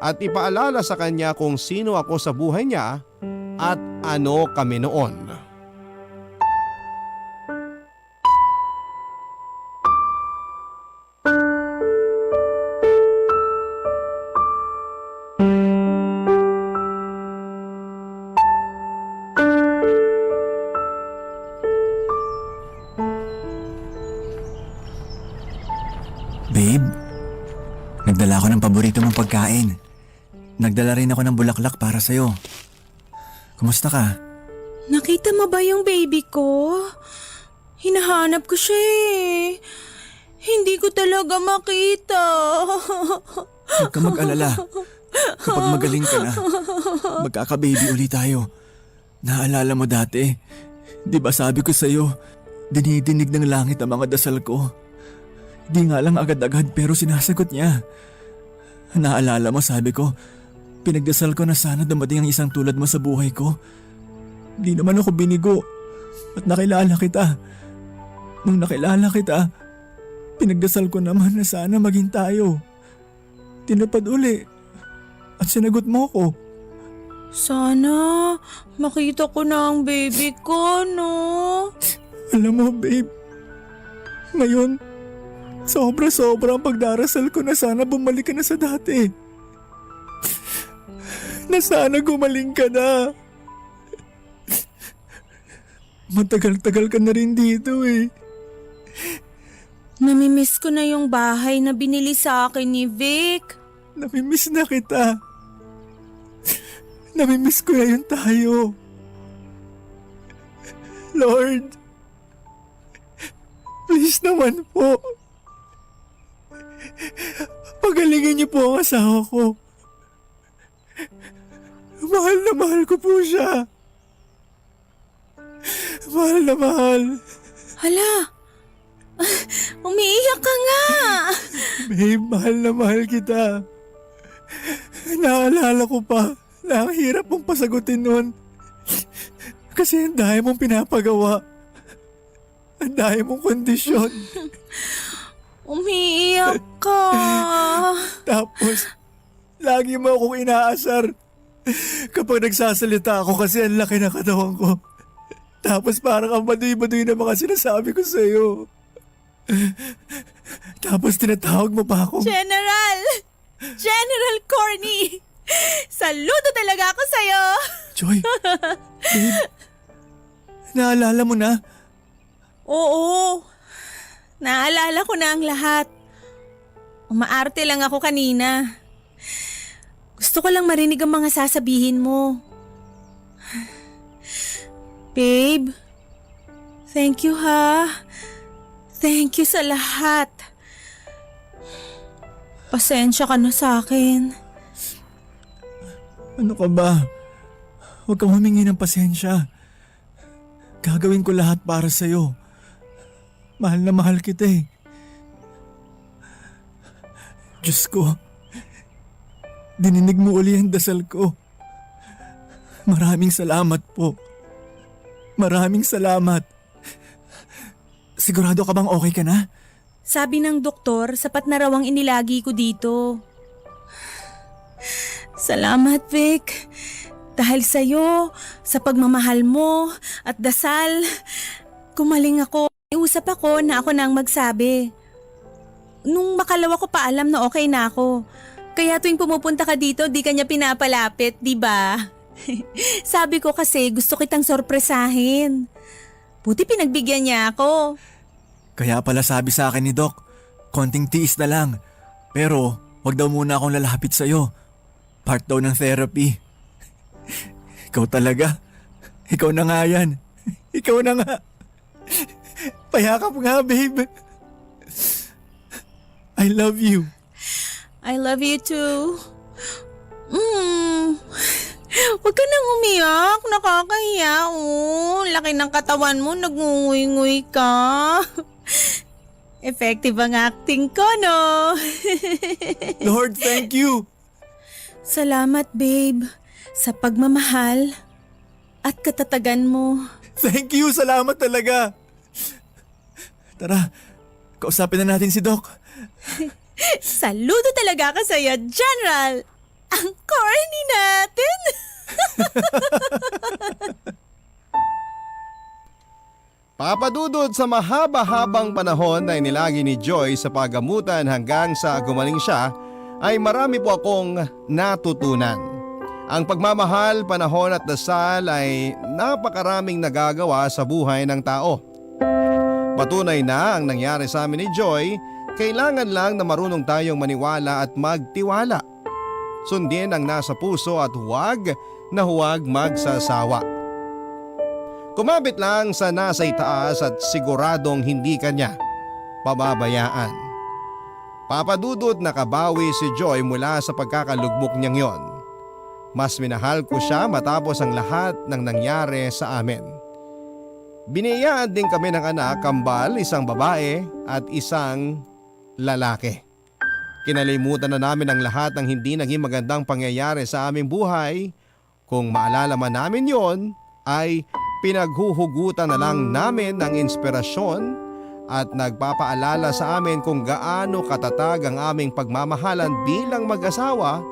at ipaalala sa kanya kung sino ako sa buhay niya at ano kami noon. kumain. Nagdala rin ako ng bulaklak para sa'yo. Kumusta ka? Nakita mo ba yung baby ko? Hinahanap ko siya eh. Hindi ko talaga makita. Huwag ka mag-alala. Kapag magaling ka na, magkaka-baby ulit tayo. Naalala mo dati, di ba sabi ko sa'yo, dinidinig ng langit ang mga dasal ko. Di nga lang agad-agad pero sinasagot niya. Naalala mo sabi ko, pinagdasal ko na sana dumating ang isang tulad mo sa buhay ko. Di naman ako binigo at nakilala kita. Nung nakilala kita, pinagdasal ko naman na sana maging tayo. Tinupad uli at sinagot mo ko. Sana makita ko na ang baby ko, no? Alam mo babe, ngayon, sobra-sobra ang pagdarasal ko na sana bumalik ka na sa dati. Na sana gumaling ka na. Matagal-tagal ka na rin dito eh. Namimiss ko na yung bahay na binili sa akin ni Vic. Namimiss na kita. Namimiss ko na yun tayo. Lord, please naman po. Pagalingin niyo po ang asawa ko. Mahal na mahal ko po siya. Mahal na mahal. Hala, umiiyak ka nga. Babe, mahal na mahal kita. Naalala ko pa na ang hirap mong pasagutin nun. Kasi ang dami mong pinapagawa. Ang dami mong kondisyon. Umiiyak ka. Tapos, lagi mo akong inaasar. Kapag nagsasalita ako kasi ang laki ng katawan ko. Tapos parang ang baduy-baduy na mga sinasabi ko sa'yo. Tapos tinatawag mo pa ako. General! General Corny! Saludo talaga ako sa'yo! Joy, babe, naalala mo na? Oo, naalala ko na ang lahat. Umaarte lang ako kanina. Gusto ko lang marinig ang mga sasabihin mo. Babe, thank you ha. Thank you sa lahat. Pasensya ka na sa akin. Ano ka ba? Huwag kang humingi ng pasensya. Gagawin ko lahat para sa'yo. Mahal na mahal kita eh. Diyos ko, dininig mo uli ang dasal ko. Maraming salamat po. Maraming salamat. Sigurado ka bang okay ka na? Sabi ng doktor, sapat na raw ang inilagi ko dito. Salamat, Vic. Dahil sa'yo, sa pagmamahal mo at dasal, gumaling ako. Iusap ako na ako na ang magsabi. Nung makalawa ko pa alam na okay na ako. Kaya tuwing pumupunta ka dito, di ka niya pinapalapit, di ba? Sabi ko kasi gusto kitang sorpresahin. Buti pinagbigyan niya ako. Kaya pala sabi sa akin ni Doc, konting tiis na lang. Pero wag daw muna akong lalapit sa'yo. Part daw ng therapy. Ikaw talaga. Ikaw na nga yan. Ikaw na nga. Payakap nga, babe. I love you. I love you too. Huwag ka nang umiyak. Nakakahiya. Laki ng katawan mo. Nagngunguy-nguy ka. Effective ang acting ko, no? Lord, thank you. Salamat, babe. Sa pagmamahal at katatagan mo. Thank you. Salamat talaga. Tara, kausapin na natin si Doc. Saludo talaga ka sa'yo, General! Ang corny natin! Papadudod sa mahaba-habang panahon na inilagi ni Joy sa paggamutan hanggang sa gumaling siya, ay marami po akong natutunan. Ang pagmamahal, panahon at dasal ay napakaraming nagagawa sa buhay ng tao. Patunay na ang nangyari sa amin ni Joy, kailangan lang na marunong tayong maniwala at magtiwala. sundin ang nasa puso at huwag na huwag magsasawa. Kumapit lang sa nasa itaas at siguradong hindi kanya pababayaan. Papadudot nakabawi si Joy mula sa pagkakalugmok niyang yon. Mas minahal ko siya matapos ang lahat ng nangyari sa amin. Biniyaan din kami ng anak, kambal, isang babae at isang lalaki. Kinalimutan na namin ang lahat ng hindi naging magandang pangyayari sa aming buhay. Kung maalala man namin yon, ay pinaghuhugutan na lang namin ng inspirasyon at nagpapaalala sa amin kung gaano katatag ang aming pagmamahalan bilang mag-asawa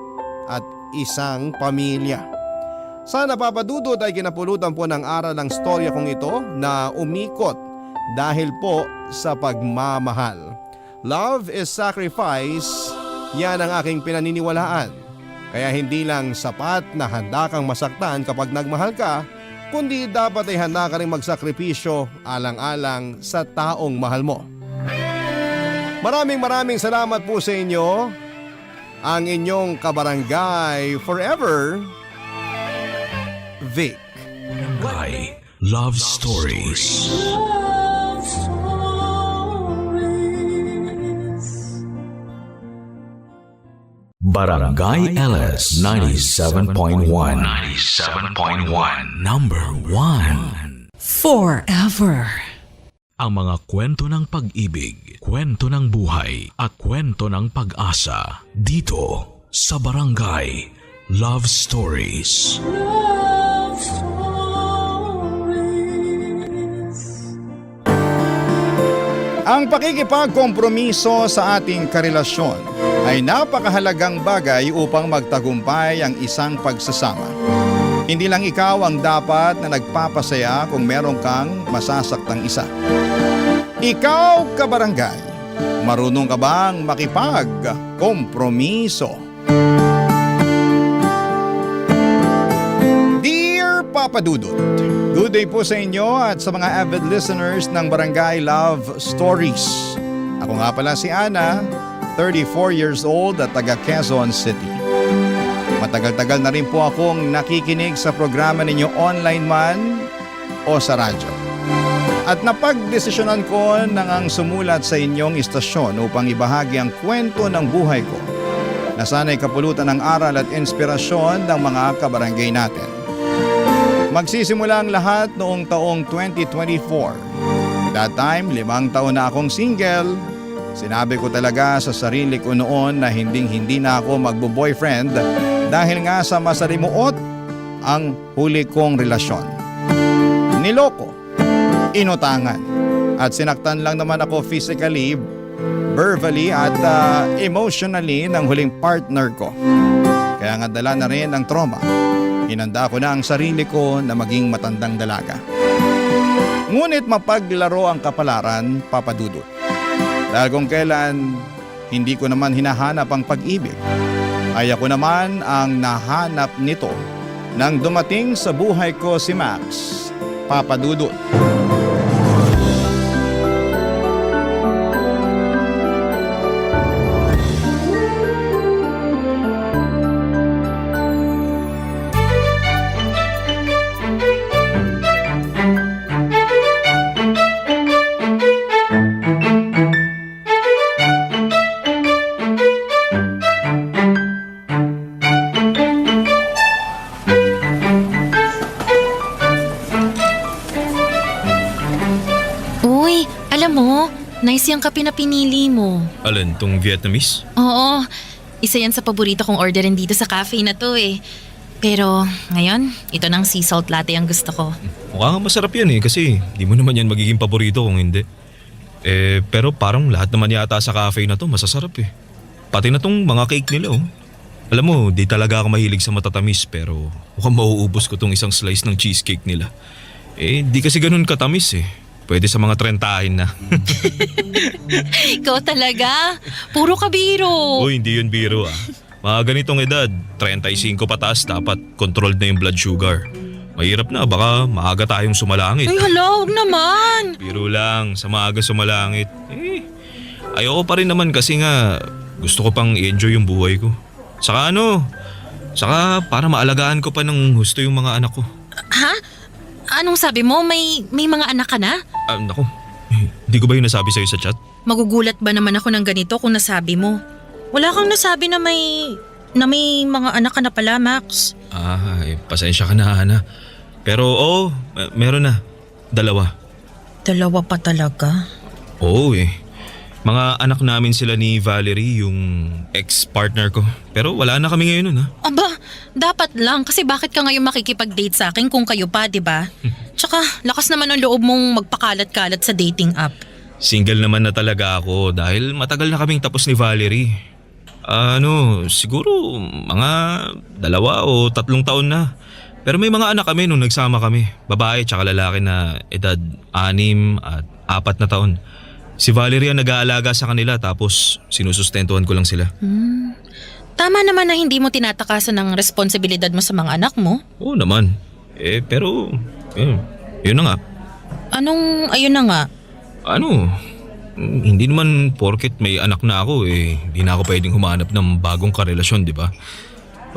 at isang pamilya. Sana papadudot ay kinapulutan po ng aral ang storya kong ito na umikot dahil po sa pagmamahal. Love is sacrifice, yan ang aking pinaniniwalaan. Kaya hindi lang sapat na handa kang masaktan kapag nagmahal ka, kundi dapat ay handa ka rin magsakripisyo alang-alang sa taong mahal mo. Maraming salamat po sa inyo. Ang inyong kabarangay forever, Vic. Barangay Love Stories. Love Stories. Barangay LS 97.1. 97.1. Number 1. Forever. Ang mga kwento ng pag-ibig, kwento ng buhay at kwento ng pag-asa dito sa Barangay Love Stories. Love Stories. Ang pakikipagkompromiso sa ating karelasyon ay napakahalagang bagay upang magtagumpay ang isang pagsasama. Hindi lang ikaw ang dapat na nagpapasaya kung meron kang masasaktang isa. Ikaw, kabarangay, marunong ka bang makipagkompromiso? Dear Papa Dudut, good day po sa inyo at sa mga avid listeners ng Barangay Love Stories. Ako nga pala si Ana, 34 years old at taga Quezon City. Matagal-tagal na rin po akong nakikinig sa programa ninyo online man o sa radyo. At napagdesisyonan ko nang ang sumulat sa inyong istasyon upang ibahagi ang kwento ng buhay ko na sana'y kapulutan ng aral at inspirasyon ng mga kabarangay natin. Magsisimula ang lahat noong taong 2024. That time, 5 taon na akong single. Sinabi ko talaga sa sarili ko noon na hindi na ako magbo-boyfriend dahil nga sa masalimuot ang huli kong relasyon. Niloko, inutangan, at sinaktan lang naman ako physically, verbally at emotionally ng huling partner ko. Kaya nga dala na rin ang trauma. Hinanda ko na ang sarili ko na maging matandang dalaga. Ngunit mapaglaro ang kapalaran, Papa Dudut. Dahil kung kailan hindi ko naman hinahanap ang pag-ibig, ay ako naman ang nahanap nito nang dumating sa buhay ko si Max, Papa Dudut. Uy, alam mo, nice yung kape na pinili mo. Alin, tong Vietnamese? Oo, isa yan sa paborito kong orderin dito sa cafe na to eh. Pero ngayon, ito ng sea salt latte ang gusto ko. Mukhang masarap yan kasi di mo naman yan magiging paborito kung hindi. Pero parang lahat naman yata sa cafe na to masasarap eh. Pati na tong mga cake nila oh. Alam mo, di talaga ako mahilig sa matatamis pero mukhang mauubos ko tong isang slice ng cheesecake nila. Di kasi ganun katamis eh. Pwede sa mga 30 na. Ikaw talaga, puro kabiro. Uy, hindi yun biro ah. Mga ganitong edad, 35 pataas dapat controlled na yung blood sugar. Mahirap na, baka maaga tayong sumalangit. Ay hala, huwag naman. Biro lang, sa maaga sumalangit. Ayoko pa rin naman kasi nga gusto ko pang i-enjoy yung buhay ko. Saka Saka para maalagaan ko pa ng husto yung mga anak ko. Ha? Anong sabi mo? May mga anak ka na? Naku, hindi ko ba yung nasabi sa'yo sa chat? Magugulat ba naman ako ng ganito kung nasabi mo? Wala kang nasabi na may mga anak ka na pala, Max. Pasensya ka na, Ana. Pero meron na. 2. Dalawa pa talaga? Oo Mga anak namin sila ni Valerie, yung ex-partner ko. Pero wala na kami ngayon nun, ha? Aba, dapat lang kasi bakit ka ngayon makikipag-date sa akin kung kayo pa, di ba? Tsaka lakas naman ang loob mong magpakalat-kalat sa dating app. Single naman na talaga ako dahil matagal na kaming tapos ni Valerie. Siguro mga 2 o 3 taon na. Pero may mga anak kami nung nagsama kami. Babae tsaka lalaki na edad 6 at 4 na taon. Si Valerie ang nag-aalaga sa kanila tapos sinusustentuhan ko lang sila. Tama naman na hindi mo tinatakasan ng responsibilidad mo sa mga anak mo. Oo naman. Pero yun na nga. Anong ayun na nga? Hindi naman porket may anak na ako hindi na ako pwedeng humanap ng bagong karelasyon, di ba?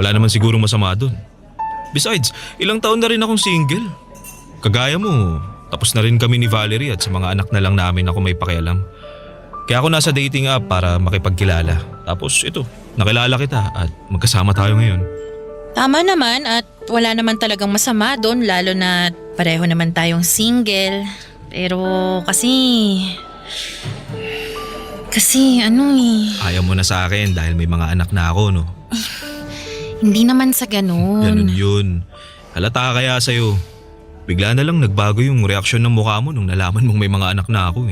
Wala naman siguro masama dun. Besides, ilang taon na rin akong single. Kagaya mo, tapos na rin kami ni Valerie at sa mga anak na lang namin ako may pakialam. Kaya ako nasa dating app para makipagkilala. Tapos ito, nakilala kita at magkasama tayo ngayon. Tama naman at wala naman talagang masama doon lalo na pareho naman tayong single. Pero kasi Ayaw mo na sa akin dahil may mga anak na ako, no? Hindi naman sa ganun. Ganun yun. Halata kaya sa'yo. Bigla na lang nagbago yung reaksyon ng mukha mo nung nalaman mong may mga anak na ako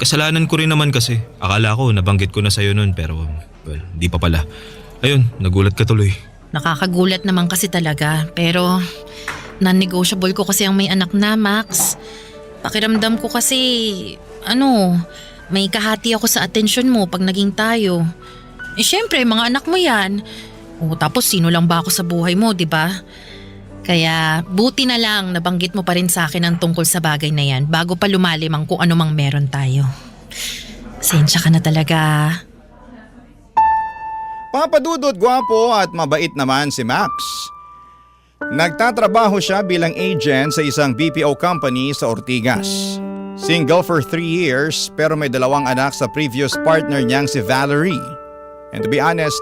kasalanan ko rin naman kasi. Akala ko nabanggit ko na sa'yo nun pero di pa pala. Ayun, nagulat ka tuloy. Nakakagulat naman kasi talaga pero non-negotiable ko kasi ang may anak na, Max. Pakiramdam ko kasi may kahati ako sa atensyon mo pag naging tayo. Syempre, mga anak mo yan. Tapos sino lang ba ako sa buhay mo, di ba? Kaya buti na lang nabanggit mo pa rin sa akin ang tungkol sa bagay na yan bago pa lumalim ang kung ano mang meron tayo. Sensya ka na talaga. Papadudot, gwapo at mabait naman si Max. Nagtatrabaho siya bilang agent sa isang BPO company sa Ortigas. Single for 3 years pero may 2 anak sa previous partner niyang si Valerie. And to be honest,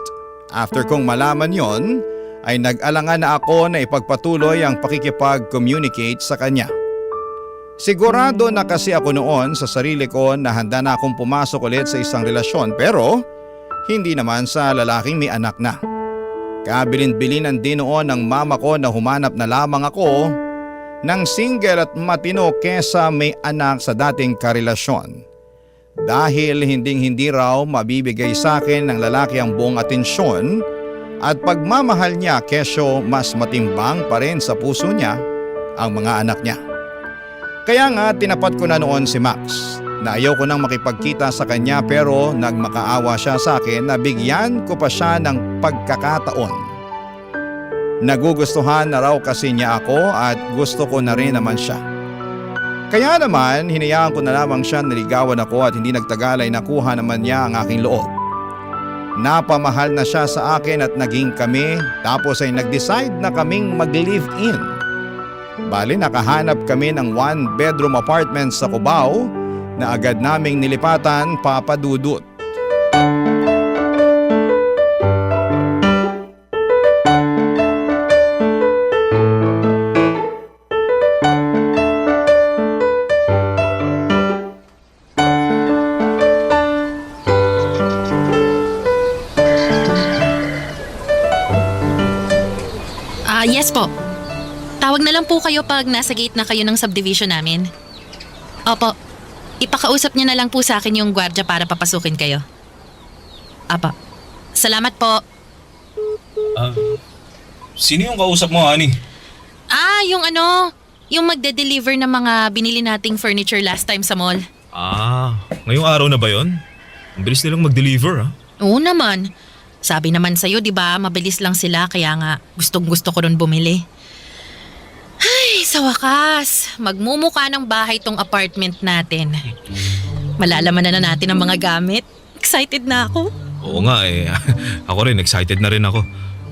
after kong malaman yon, ay nag-alangan na ako na ipagpatuloy ang pakikipag-communicate sa kanya. Sigurado na kasi ako noon sa sarili ko na handa na akong pumasok ulit sa isang relasyon pero hindi naman sa lalaking may anak na. Kabilin-bilinan din noon ng mama ko na humanap na lamang ako ng single at matino kesa may anak sa dating karelasyon. Dahil hindi raw mabibigay sa akin ng lalaki ang buong atensyon at pagmamahal niya kesyo mas matimbang pa rin sa puso niya ang mga anak niya. Kaya nga tinapat ko na noon si Max na ayaw ko nang makipagkita sa kanya pero nagmakaawa siya sa akin na bigyan ko pa siya ng pagkakataon. Nagugustuhan na raw kasi niya ako at gusto ko na rin naman siya. Kaya naman hinayaan ko na lamang siya niligawan ako at hindi nagtagal ay nakuha naman niya ang aking loob. Napamahal na siya sa akin at naging kami tapos ay nag-decide na kaming mag-live-in. Bali nakahanap kami ng 1-bedroom apartment sa Cubao na agad naming nilipatan, papadudot. Yes po. Tawag na lang po kayo pag nasa gate na kayo ng subdivision namin. Opo. Ipakausap niyo na lang po sa akin yung gwardiya para papasukin kayo. Apa. Salamat po. Sino yung kausap mo, honey? Yung magde-deliver ng mga binili nating furniture last time sa mall. Ngayong araw na ba yon? Ang bilis nilang mag-deliver, ha? Oo naman. Sabi naman sa'yo, di ba, mabilis lang sila kaya nga gustong-gusto ko ron bumili. Ay, sa wakas, magmumukha ng bahay tong apartment natin. Malalaman na natin ang mga gamit. Excited na ako. Oo nga Ako rin, excited na rin ako.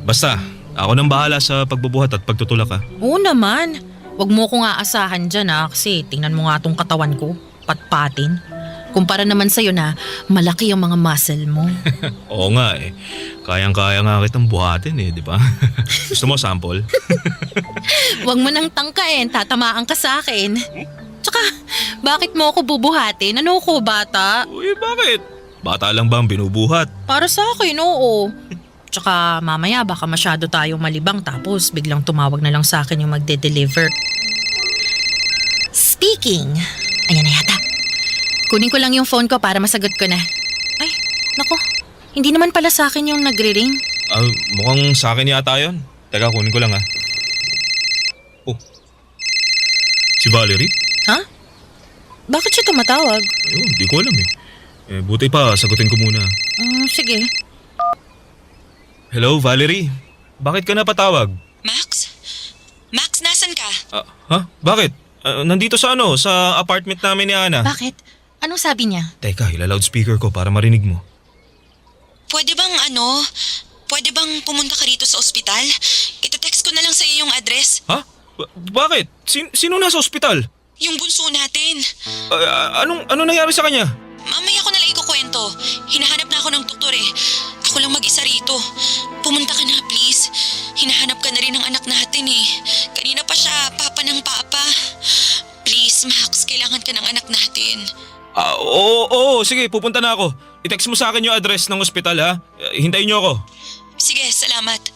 Basta, ako nang bahala sa pagbubuhat at pagtutulak ha. Oo naman. Huwag mo kong aasahan dyan kasi tingnan mo nga tong katawan ko. Patpatin. Kumpara naman sa'yo na malaki ang mga muscle mo. Oo nga eh. Kayang-kaya nga kitang buhatin di ba? Gusto mo sample? Huwag mo nang tangkain, tatamaan ka sa akin. Tsaka, bakit mo ako bubuhatin? Ano ko, bata? Uy, bakit? Bata lang ba ang binubuhat? Para sa akin, oo. Tsaka mamaya baka masyado tayong malibang tapos biglang tumawag na lang sa akin yung magde-deliver. Speaking, ayan na yata. Kunin ko lang yung phone ko para masagot ko na. Ay, nako, hindi naman pala sa akin yung nagre-ring. Mukhang sa akin yata yun. Teka, kunin ko lang ha. Oh. Si Valerie? Ha? Bakit siya tumatawag? Ayun, di ko alam eh. Buti pa, sagutin ko muna. Sige. Hello, Valerie. Bakit ka napatawag? Max? Max, nasan ka? Ha? Bakit? Nandito sa sa apartment namin ni Ana. Bakit? Anong sabi niya? Teka, ila-loudspeaker ko para marinig mo. Pwede bang pumunta ka rito sa ospital? Ita-text ko na lang sa iyo yung address. Ha? Bakit? Sino nasa ospital? Yung bunso natin. Ano nangyari sa kanya? Mamaya ko na lang ikukwento. Hinahanap na ako ng doktor eh. Ako lang mag-isa rito. Pumunta ka na please. Hinahanap ka na rin ng anak natin eh. Kanina pa siya, papa ng papa. Please Max, kailangan ka ng anak natin. Oo, sige, pupunta na ako. I-text mo sa akin yung address ng ospital ha. Hintayin niyo ako. Sige, salamat.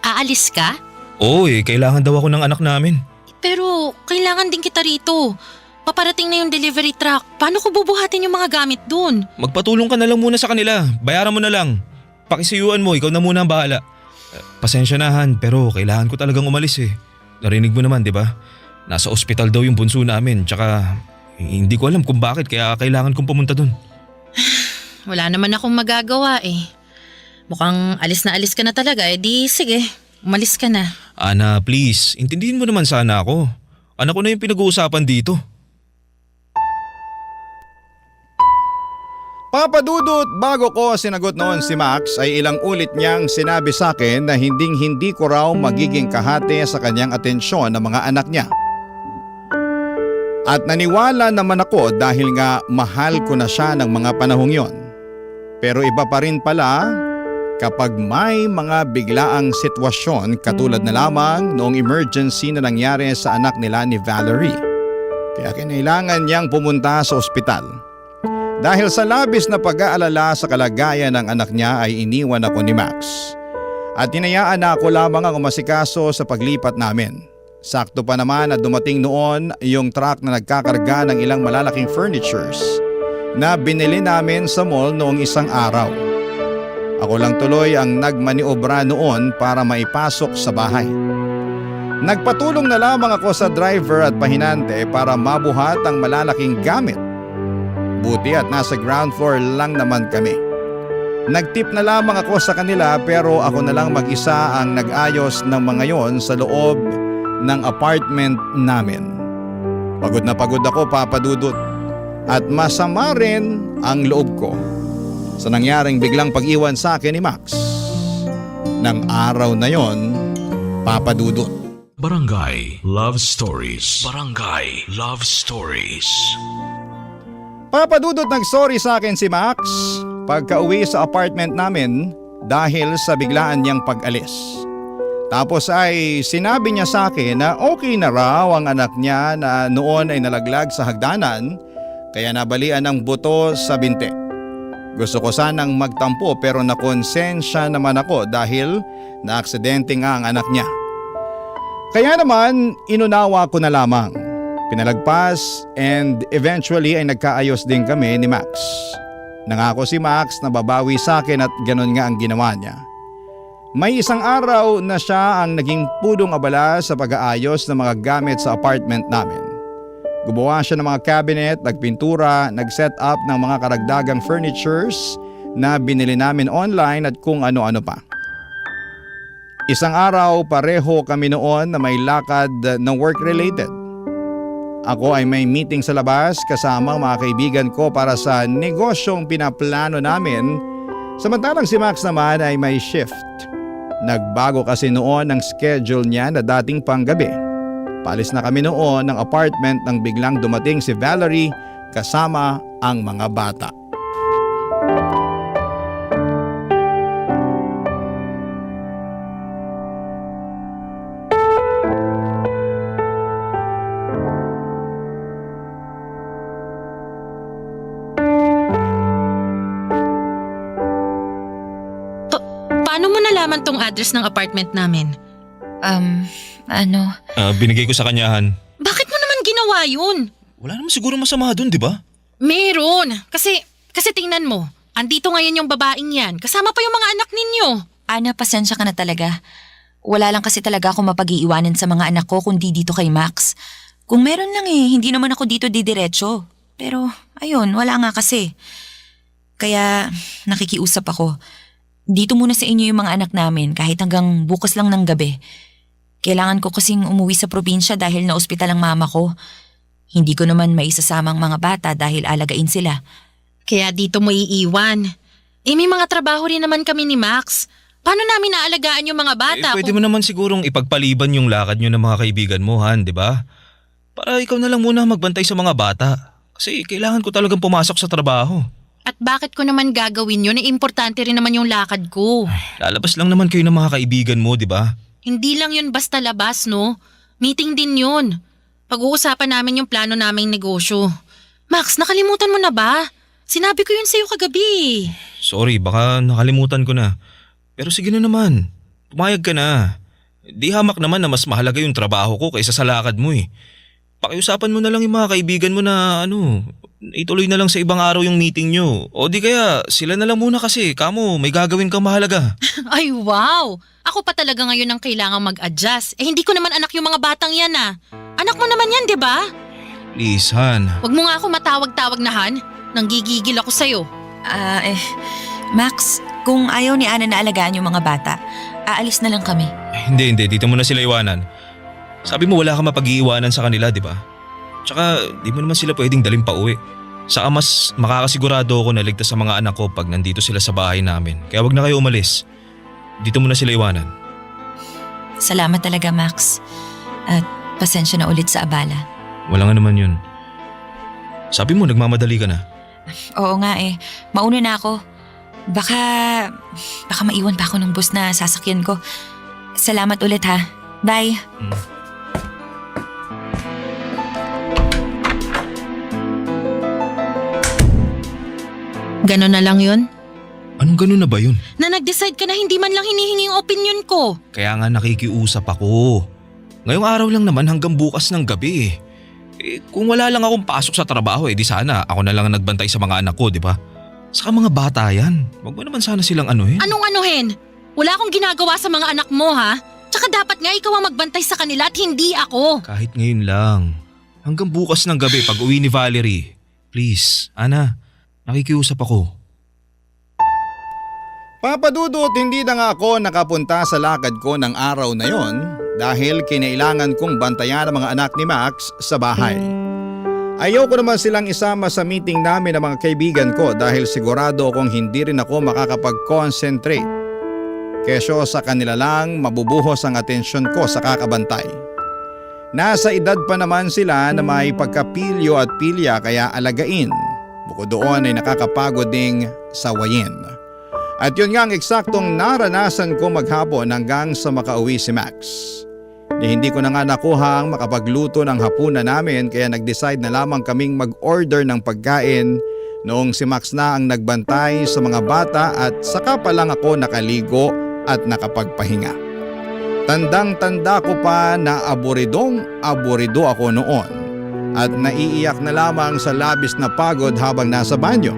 Aalis ka? Oo kailangan daw ako ng anak namin. Pero kailangan din kita rito. Paparating na yung delivery truck. Paano ko bubuhatin yung mga gamit dun? Magpatulong ka na lang muna sa kanila. Bayaran mo na lang. Pakisiyuan mo, ikaw na muna ang bahala. Pasensya na Han, pero kailangan ko talagang umalis eh. Narinig mo naman, di ba? Nasa ospital daw yung bunso namin, tsaka hindi ko alam kung bakit kaya kailangan kong pumunta dun. Wala naman akong magagawa eh. Mukhang alis ka na talaga, di sige, umalis ka na. Ana, please, intindihin mo naman sana ako. Anak ko na yung pinag-uusapan dito. Papadudot, bago ko sinagot noon si Max ay ilang ulit niyang sinabi sa akin na hindi ko raw magiging kahate sa kanyang atensyon ng mga anak niya. At naniwala naman ako dahil nga mahal ko na siya ng mga panahong yon. Pero iba pa rin pala kapag may mga biglaang sitwasyon katulad na lamang noong emergency na nangyari sa anak nila ni Valerie. Kaya kinailangan niyang pumunta sa ospital. Dahil sa labis na pag-aalala sa kalagayan ng anak niya ay iniwan ako ni Max. At hinayaan na ako lamang ang umasikaso sa paglipat namin. Sakto pa naman na dumating noon yung truck na nagkakarga ng ilang malalaking furnitures na binili namin sa mall noong isang araw. Ako lang tuloy ang nagmaniobra noon para maipasok sa bahay. Nagpatulong na lamang ako sa driver at pahinante para mabuhat ang malalaking gamit. Buti at nasa ground floor lang naman kami. Nagtip na lamang ako sa kanila pero ako na lang mag-isa ang nag-ayos ng mga yon sa loob ng apartment namin. Pagod na pagod ako, papadudot. At masama rin ang loob ko sa nangyaring biglang pag-iwan sa akin ni Max. Nang araw na yon, papadudot. Barangay Love Stories. Barangay Love Stories. Papadudot, nag-sorry sa akin si Max pagka-uwi sa apartment namin dahil sa biglaan niyang pag-alis. Tapos ay sinabi niya sa akin na okay na raw ang anak niya na noon ay nalaglag sa hagdanan kaya nabalian ng buto sa binti. Gusto ko sanang magtampo pero nakonsensya naman ako dahil na-aksidente nga ang anak niya. Kaya naman inunawa ko na lamang. Pinalagpas and eventually ay nagkaayos din kami ni Max. Nangako si Max na babawi sa akin at ganon nga ang ginawa niya. May isang araw na siya ang naging pudong abala sa pag-aayos ng mga gamit sa apartment namin. Gumawa siya ng mga cabinet, nagpintura, nag-set up ng mga karagdagang furnitures na binili namin online at kung ano-ano pa. Isang araw pareho kami noon na may lakad na work-related. Ako ay may meeting sa labas kasama ang mga kaibigan ko para sa negosyong pinaplano namin Samantalang si Max naman ay may shift. Nagbago kasi noon ang schedule niya na dating panggabi. Paalis na kami noon ng apartment nang biglang dumating si Valerie kasama ang mga bata. Paano mo nalaman tong address ng apartment namin? Binigay ko sa kanyahan. Bakit mo naman ginawa yun? Wala naman siguro masama dun, di ba? Meron. Kasi tingnan mo. Andito ngayon yung babaeng yan. Kasama pa yung mga anak ninyo. Ana, pasensya ka na talaga. Wala lang kasi talaga ako mapag-iiwanan sa mga anak ko kundi dito kay Max. Kung meron lang hindi naman ako dito didiretso. Pero ayun, wala nga kasi. Kaya nakikiusap ako. Dito muna sa inyo yung mga anak namin kahit hanggang bukas lang ng gabi. Kailangan ko kasing umuwi sa probinsya dahil na-ospital ang mama ko. Hindi ko naman maisasama ang mga bata dahil alagain sila. Kaya dito mo iiwan. May mga trabaho rin naman kami ni Max. Paano namin naalagaan yung mga bata? Pwede mo naman sigurong ipagpaliban yung lakad nyo ng mga kaibigan mo, Han, di ba? Para ikaw na lang muna magbantay sa mga bata. Kasi kailangan ko talagang pumasok sa trabaho. At bakit ko naman gagawin yun? Importante rin naman yung lakad ko. Lalabas lang naman kayo ng mga kaibigan mo, di ba? Hindi lang yun basta labas, no? Meeting din yun. Pag-uusapan namin yung plano naming negosyo. Max, nakalimutan mo na ba? Sinabi ko yun sa'yo kagabi. Sorry, baka nakalimutan ko na. Pero sige na naman. Pumayag ka na. Di hamak naman na mas mahalaga yung trabaho ko kaysa sa lakad mo eh. Pakiusapan mo na lang yung mga kaibigan mo na ituloy na lang sa ibang araw yung meeting nyo. O di kaya sila na lang muna kasi kamo may gagawin kang mahalaga. Ay wow! Ako pa talaga ngayon ang kailangang mag-adjust. Hindi ko naman anak yung mga batang yan ah. Anak mo naman yan, di ba? Please, Han. Huwag mo nga ako matawag-tawag na Han. Nanggigigil ako sa'yo. Max, kung ayaw ni Ana na alagaan yung mga bata, aalis na lang kami. Hindi. Dito mo na sila iwanan. Sabi mo wala kang mapag-iiwanan sa kanila, di ba? Tsaka di mo naman sila pwedeng daling pauwi. Saka mas makakasigurado ako na ligtas sa mga anak ko pag nandito sila sa bahay namin. Kaya wag na kayo umalis. Dito mo na sila iwanan. Salamat talaga, Max. At pasensya na ulit sa abala. Wala nga naman yun. Sabi mo nagmamadali ka na. Oo nga mauna na ako. Baka maiwan pa ako ng bus na sasakyan ko. Salamat ulit ha. Bye. Ganon na lang yun? Anong ganun na ba yun? Na nag-decide ka na hindi man lang hinihingi yung opinion ko. Kaya nga nakikiusap ako. Ngayong araw lang naman hanggang bukas ng gabi. Kung wala lang akong pasok sa trabaho di sana ako na lang nagbantay sa mga anak ko, di ba? Saka mga bata yan. Wag mo naman sana silang anuhin. Anong anuhin? Wala akong ginagawa sa mga anak mo ha? Tsaka dapat nga ikaw ang magbantay sa kanila at hindi ako. Kahit ngayon lang. Hanggang bukas ng gabi pag uwi ni Valerie. Please, Ana, nakikiusap ako. Papadudot, hindi na nga ako nakapunta sa lakad ko ng araw na yon dahil kinailangan kong bantayan ang mga anak ni Max sa bahay. Ayaw ko naman silang isama sa meeting namin ng mga kaibigan ko dahil sigurado akong hindi rin ako makakapag-concentrate. Kesyo sa kanila lang mabubuhos ang atensyon ko sa kakabantay. Nasa edad pa naman sila na may pagkapilyo at pilya kaya alagain. Bukod doon ay nakakapagod ding sawayin. At yun nga ang eksaktong naranasan ko maghapon hanggang sa makauwi si Max. Hindi ko na nga nakuha ang makapagluto ng hapunan namin kaya nag-decide na lamang kaming mag-order ng pagkain noong si Max na ang nagbantay sa mga bata at saka pa lang ako nakaligo at nakapagpahinga. Tandang-tanda ko pa na aburido ako noon at naiiyak na lamang sa labis na pagod habang nasa banyo.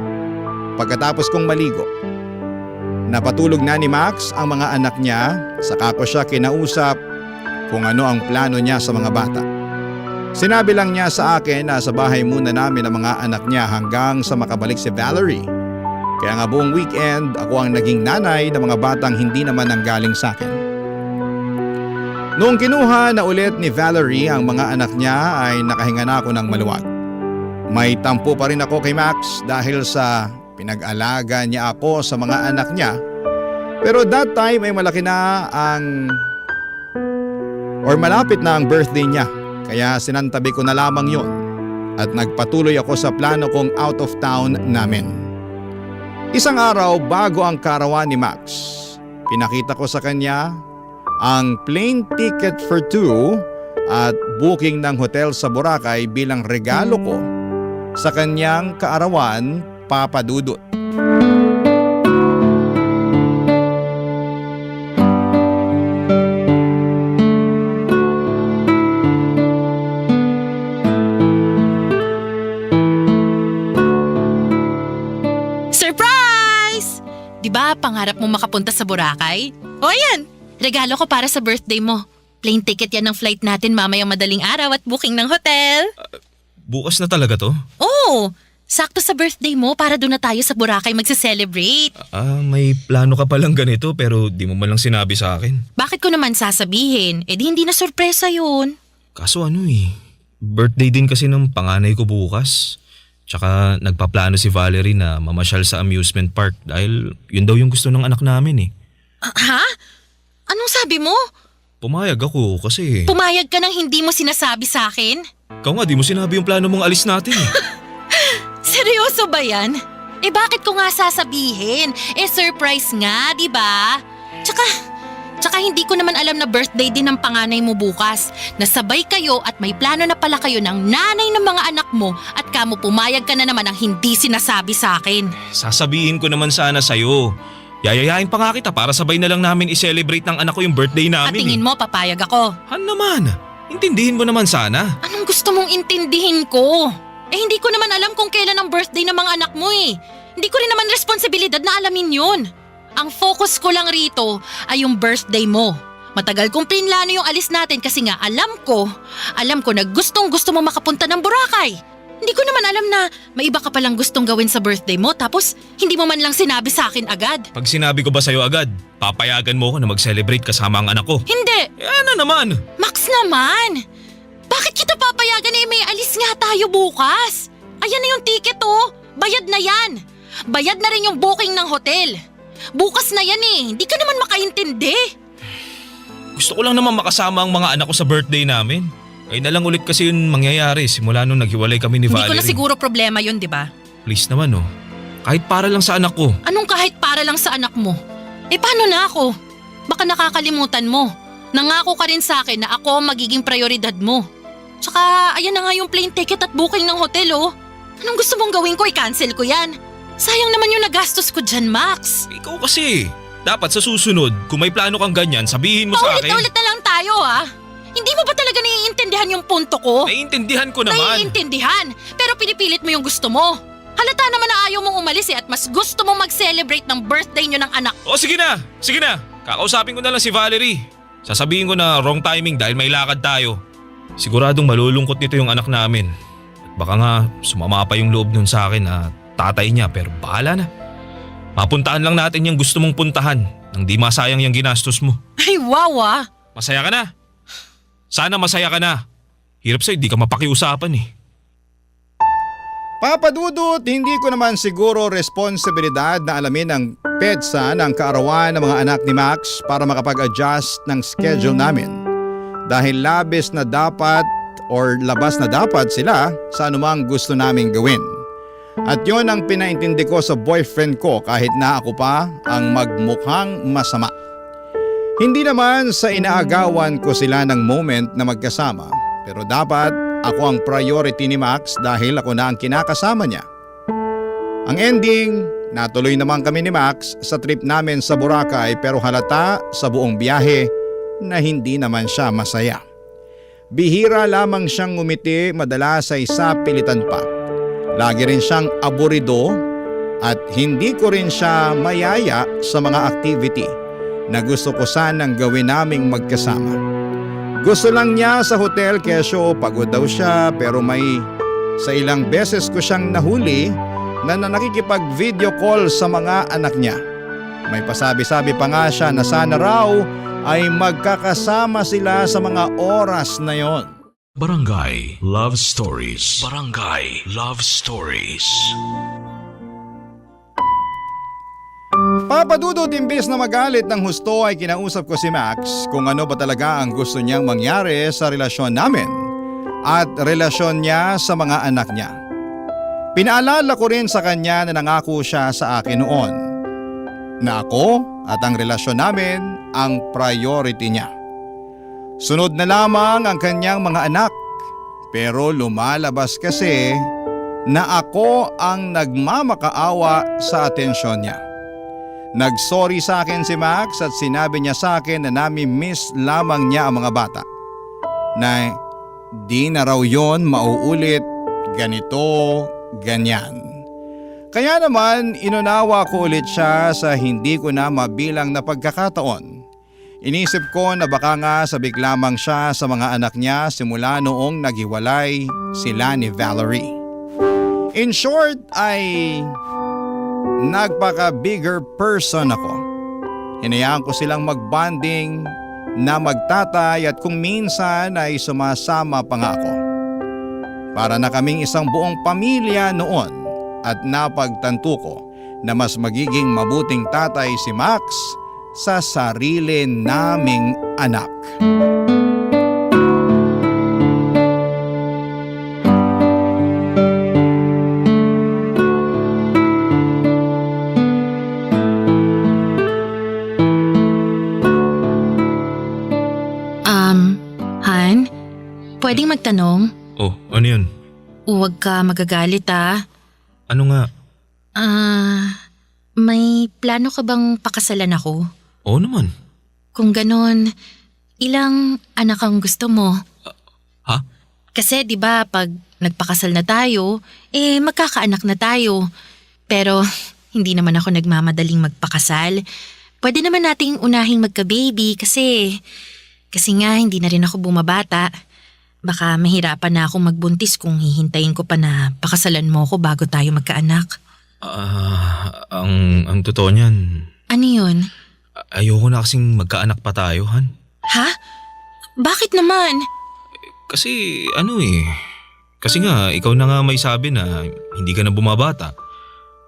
Pagkatapos kong maligo, napatulog na ni Max ang mga anak niya, saka ko siya kinausap kung ano ang plano niya sa mga bata. Sinabi lang niya sa akin na sa bahay muna namin ang mga anak niya hanggang sa makabalik si Valerie. Kaya nga buong weekend ako ang naging nanay ng mga batang hindi naman nanggaling sa akin. Noong kinuha na ulit ni Valerie ang mga anak niya ay nakahinga na ako ng maluwag. May tampo pa rin ako kay Max dahil sa Pinag-alaga niya ako sa mga anak niya. Pero that time ay malaki na malapit na ang birthday niya. Kaya sinantabi ko na lamang yon at nagpatuloy ako sa plano kong out of town namin. Isang araw bago ang karawan ni Max, pinakita ko sa kanya ang plane ticket for two at booking ng hotel sa Boracay bilang regalo ko sa kanyang kaarawan, Papa Dudut. Surprise! Di ba pangarap mo makapunta sa Boracay? O yan, regalo ko para sa birthday mo. Plane ticket yan ng flight natin mamayang madaling araw at booking ng hotel. Bukas na talaga to? Oo, sakto sa birthday mo para doon na tayo sa Boracay magse-celebrate. May plano ka palang ganito pero di mo man lang sinabi sa akin. Bakit ko naman sasabihin? Eh di hindi na sorpresa yun. Kaso birthday din kasi ng panganay ko bukas. Tsaka nagpaplano si Valerie na mamasyal sa amusement park dahil yun daw yung gusto ng anak namin eh. Ha? Anong sabi mo? Pumayag ako kasi... Pumayag ka nang hindi mo sinasabi sa akin? Ikaw nga di mo sinabi yung plano mong alis natin eh. Seryoso ba yan? Eh bakit ko nga sasabihin? Eh surprise nga, di ba? Tsaka hindi ko naman alam na birthday din ng panganay mo bukas. Nasabay kayo at may plano na pala kayo ng nanay ng mga anak mo at kamo pumayag ka na naman ang hindi sinasabi sa akin. Sasabihin ko naman sana sa'yo. Yayayain pa nga kita para sabay na lang namin i-celebrate ng anak ko yung birthday At namin. tingin mo papayag ako. Han naman, intindihin mo naman sana. Anong gusto mong intindihin ko? Eh hindi ko naman alam kung kailan ang birthday ng mga anak mo eh. Hindi ko rin naman responsibilidad na alamin yun. Ang focus ko lang rito ay yung birthday mo. Matagal kong plinlano yung alis natin kasi nga alam ko na gustong gusto mo makapunta ng Boracay. Hindi ko naman alam na may iba ka palang gustong gawin sa birthday mo tapos hindi mo man lang sinabi sa akin agad. Pag sinabi ko ba sa'yo agad, papayagan mo ko na mag-celebrate kasama ang anak ko? Hindi! Ano naman? Max naman! Bakit kita papayagan na may alis nga tayo bukas? Ayan na yung ticket oh! Bayad na yan! Bayad na rin yung booking ng hotel. Bukas na yan eh, hindi ka naman makaintindi. Gusto ko lang naman makasama ang mga anak ko sa birthday namin. Ay na lang ulit kasi yun mangyayari simula nung naghiwalay kami ni Valerie. Hindi ko na siguro problema yun, di ba? Please naman kahit para lang sa anak ko. Anong kahit para lang sa anak mo? Eh paano na ako? Baka nakakalimutan mo. Nangako ka rin sa akin na ako ang magiging prioridad mo. Tsaka ayan na nga yung plane ticket at booking ng hotel oh. Anong gusto mong gawin ko? I-cancel ko yan. Sayang naman yung nagastos ko dyan, Max. Ikaw kasi, dapat sa susunod, kung may plano kang ganyan, sabihin mo sa akin. Paulit-ulit na lang tayo ah. Hindi mo ba talaga naiintindihan yung punto ko? Naiintindihan ko naman. Naiintindihan, pero pinipilit mo yung gusto mo. Halata naman na ayaw mong umalis at mas gusto mong mag-celebrate ng birthday nyo ng anak. O sige na. Kakausapin ko na lang si Valerie. Sasabihin ko na wrong timing dahil may lakad tayo. Siguradong malulungkot nito yung anak namin. At baka nga sumama pa yung loob nun sa akin na tatay niya pero bahala na. Mapuntahan lang natin yung gusto mong puntahan nang di masayang yung ginastos mo. Ay wow ah. Masaya ka na? Sana masaya ka na. Hirap sa'yo, di ka mapakiusapan eh. Papa Dudut, hindi ko naman siguro responsibilidad na alamin ang PEDSA ng kaarawan ng mga anak ni Max para makapag-adjust ng schedule namin. Dahil labas na dapat sila sa anumang gusto naming gawin. At yon ang pinaintindi ko sa boyfriend ko kahit na ako pa ang magmukhang masama. Hindi naman sa inaagawan ko sila ng moment na magkasama, pero dapat ako ang priority ni Max dahil ako na ang kinakasama niya. Ang ending, natuloy naman kami ni Max sa trip namin sa Boracay pero halata sa buong biyahe na hindi naman siya masaya. Bihira lamang siyang ngumiti, madalas ay sapilitan pa. Lagi rin siyang aburido at hindi ko rin siya mayaya sa mga activity na gusto ko sanang gawin naming magkasama. Gusto lang niya sa hotel kesyo pagod daw siya pero sa ilang beses ko siyang nahuli na nakikipag-video call sa mga anak niya. May pasabi-sabi pa nga siya na sana raw ay magkakasama sila sa mga oras na yon. Barangay Love Stories. Barangay Love Stories. Papadudot, imbes na magalit ng husto ay kinausap ko si Max kung ano ba talaga ang gusto niyang mangyari sa relasyon namin at relasyon niya sa mga anak niya. Pinaalala ko rin sa kanya na nangako siya sa akin noon na ako at ang relasyon namin ang priority niya. Sunod na lamang ang kanyang mga anak, pero lumalabas kasi na ako ang nagmamakaawa sa atensyon niya. Nagsorry sa akin si Max at sinabi niya sa akin na nami-miss lamang niya ang mga bata. Na di na raw yon mauulit, ganito, ganyan. Kaya naman inunawa ko ulit siya sa hindi ko na mabilang na pagkakataon. Inisip ko na baka nga sabik lamang siya sa mga anak niya simula noong naghiwalay sila ni Valerie. In short ay nagpaka-bigger person ako. Hinayaan ko silang mag-bonding na magtatay at kung minsan ay sumasama pa nga ako. Para na kaming isang buong pamilya noon at napagtanto ko na mas magiging mabuting tatay si Max sa sarili naming anak. Han, pwedeng magtanong? Oh, ano yun? Huwag ka magagalit Ano nga? May plano ka bang pakasalan ako? Oo naman. Kung ganon, ilang anak ang gusto mo? Ha? Kasi 'di ba pag nagpakasal na tayo, magkakaanak na tayo. Pero hindi naman ako nagmamadaling magpakasal. Pwede naman nating unahing magka-baby kasi nga hindi na rin ako bumabata. Baka mahirapan na akong magbuntis kung hihintayin ko pa na pakasalan mo ko bago tayo magkaanak. Ang totoo niyan, Ano yun? ayoko na kasing magkaanak pa tayo, Han. Ha? Bakit naman? Kasi kasi nga ikaw na nga may sabi na hindi ka na bumabata.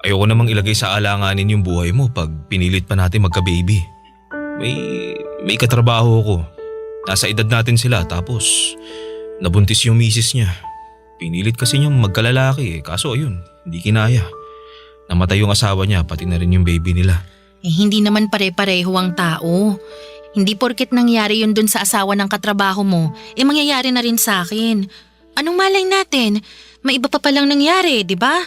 Ayoko namang ilagay sa alanganin yung buhay mo pag pinilit pa natin magka-baby. May katrabaho ko. Nasa edad natin sila tapos nabuntis yung misis niya. Pinilit kasi niyang magkalalaki kaso ayun, hindi kinaya. Namatay yung asawa niya pati na rin yung baby nila. Hindi naman pare-pareho ang tao. Hindi porket nangyari yun dun sa asawa ng katrabaho mo, mangyayari na rin sa akin. Anong malay natin? May iba pa palang nangyari, di ba?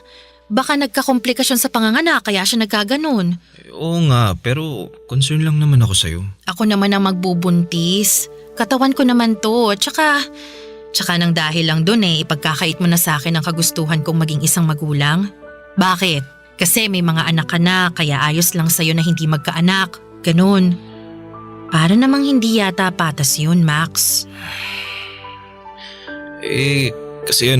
Baka nagkakomplikasyon sa panganganak kaya siya nagkaganon. Oo nga, pero concern lang naman ako sa'yo. Ako naman ang magbubuntis. Katawan ko naman to. Tsaka nang dahil lang dun ipagkakait mo na sa akin ang kagustuhan kong maging isang magulang. Bakit? Kasi may mga anak ka na kaya ayos lang sa'yo na hindi magkaanak. Ganon. Para namang hindi yata patas yun, Max. Kasi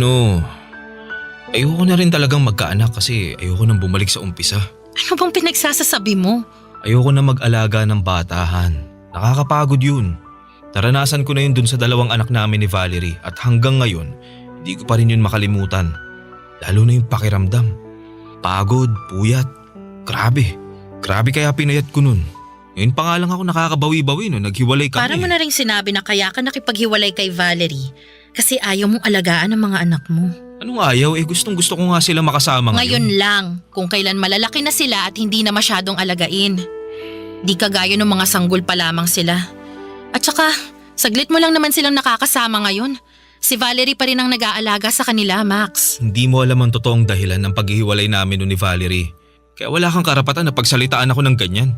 ayoko na rin talagang magkaanak kasi ayoko nang bumalik sa umpisa. Ano bang pinagsasasabi mo? Ayoko na mag-alaga ng batahan. Nakakapagod yun. Naranasan ko na yun dun sa 2 anak namin ni Valerie at hanggang ngayon, hindi ko pa rin yun makalimutan. Lalo na yung pakiramdam. Pagod, puyat. Grabe kaya pinayat ko nun. Ngayon pa nga lang ako nakakabawi-bawi no, naghiwalay kami. Para mo na rin sinabi na kaya ka nakipaghiwalay kay Valerie kasi ayaw mong alagaan ang mga anak mo. Anong ayaw? Gustong gusto ko nga sila makasama ngayon. Ngayon lang, kung kailan malalaki na sila at hindi na masyadong alagain. Di kagaya ng mga sanggol pa lamang sila. At saka, saglit mo lang naman silang nakakasama ngayon. Si Valerie pa rin ang nag-aalaga sa kanila, Max. Hindi mo alam ang totoong dahilan ng paghihiwalay namin ni Valerie. Kaya wala kang karapatan na pagsalitaan ako ng ganyan.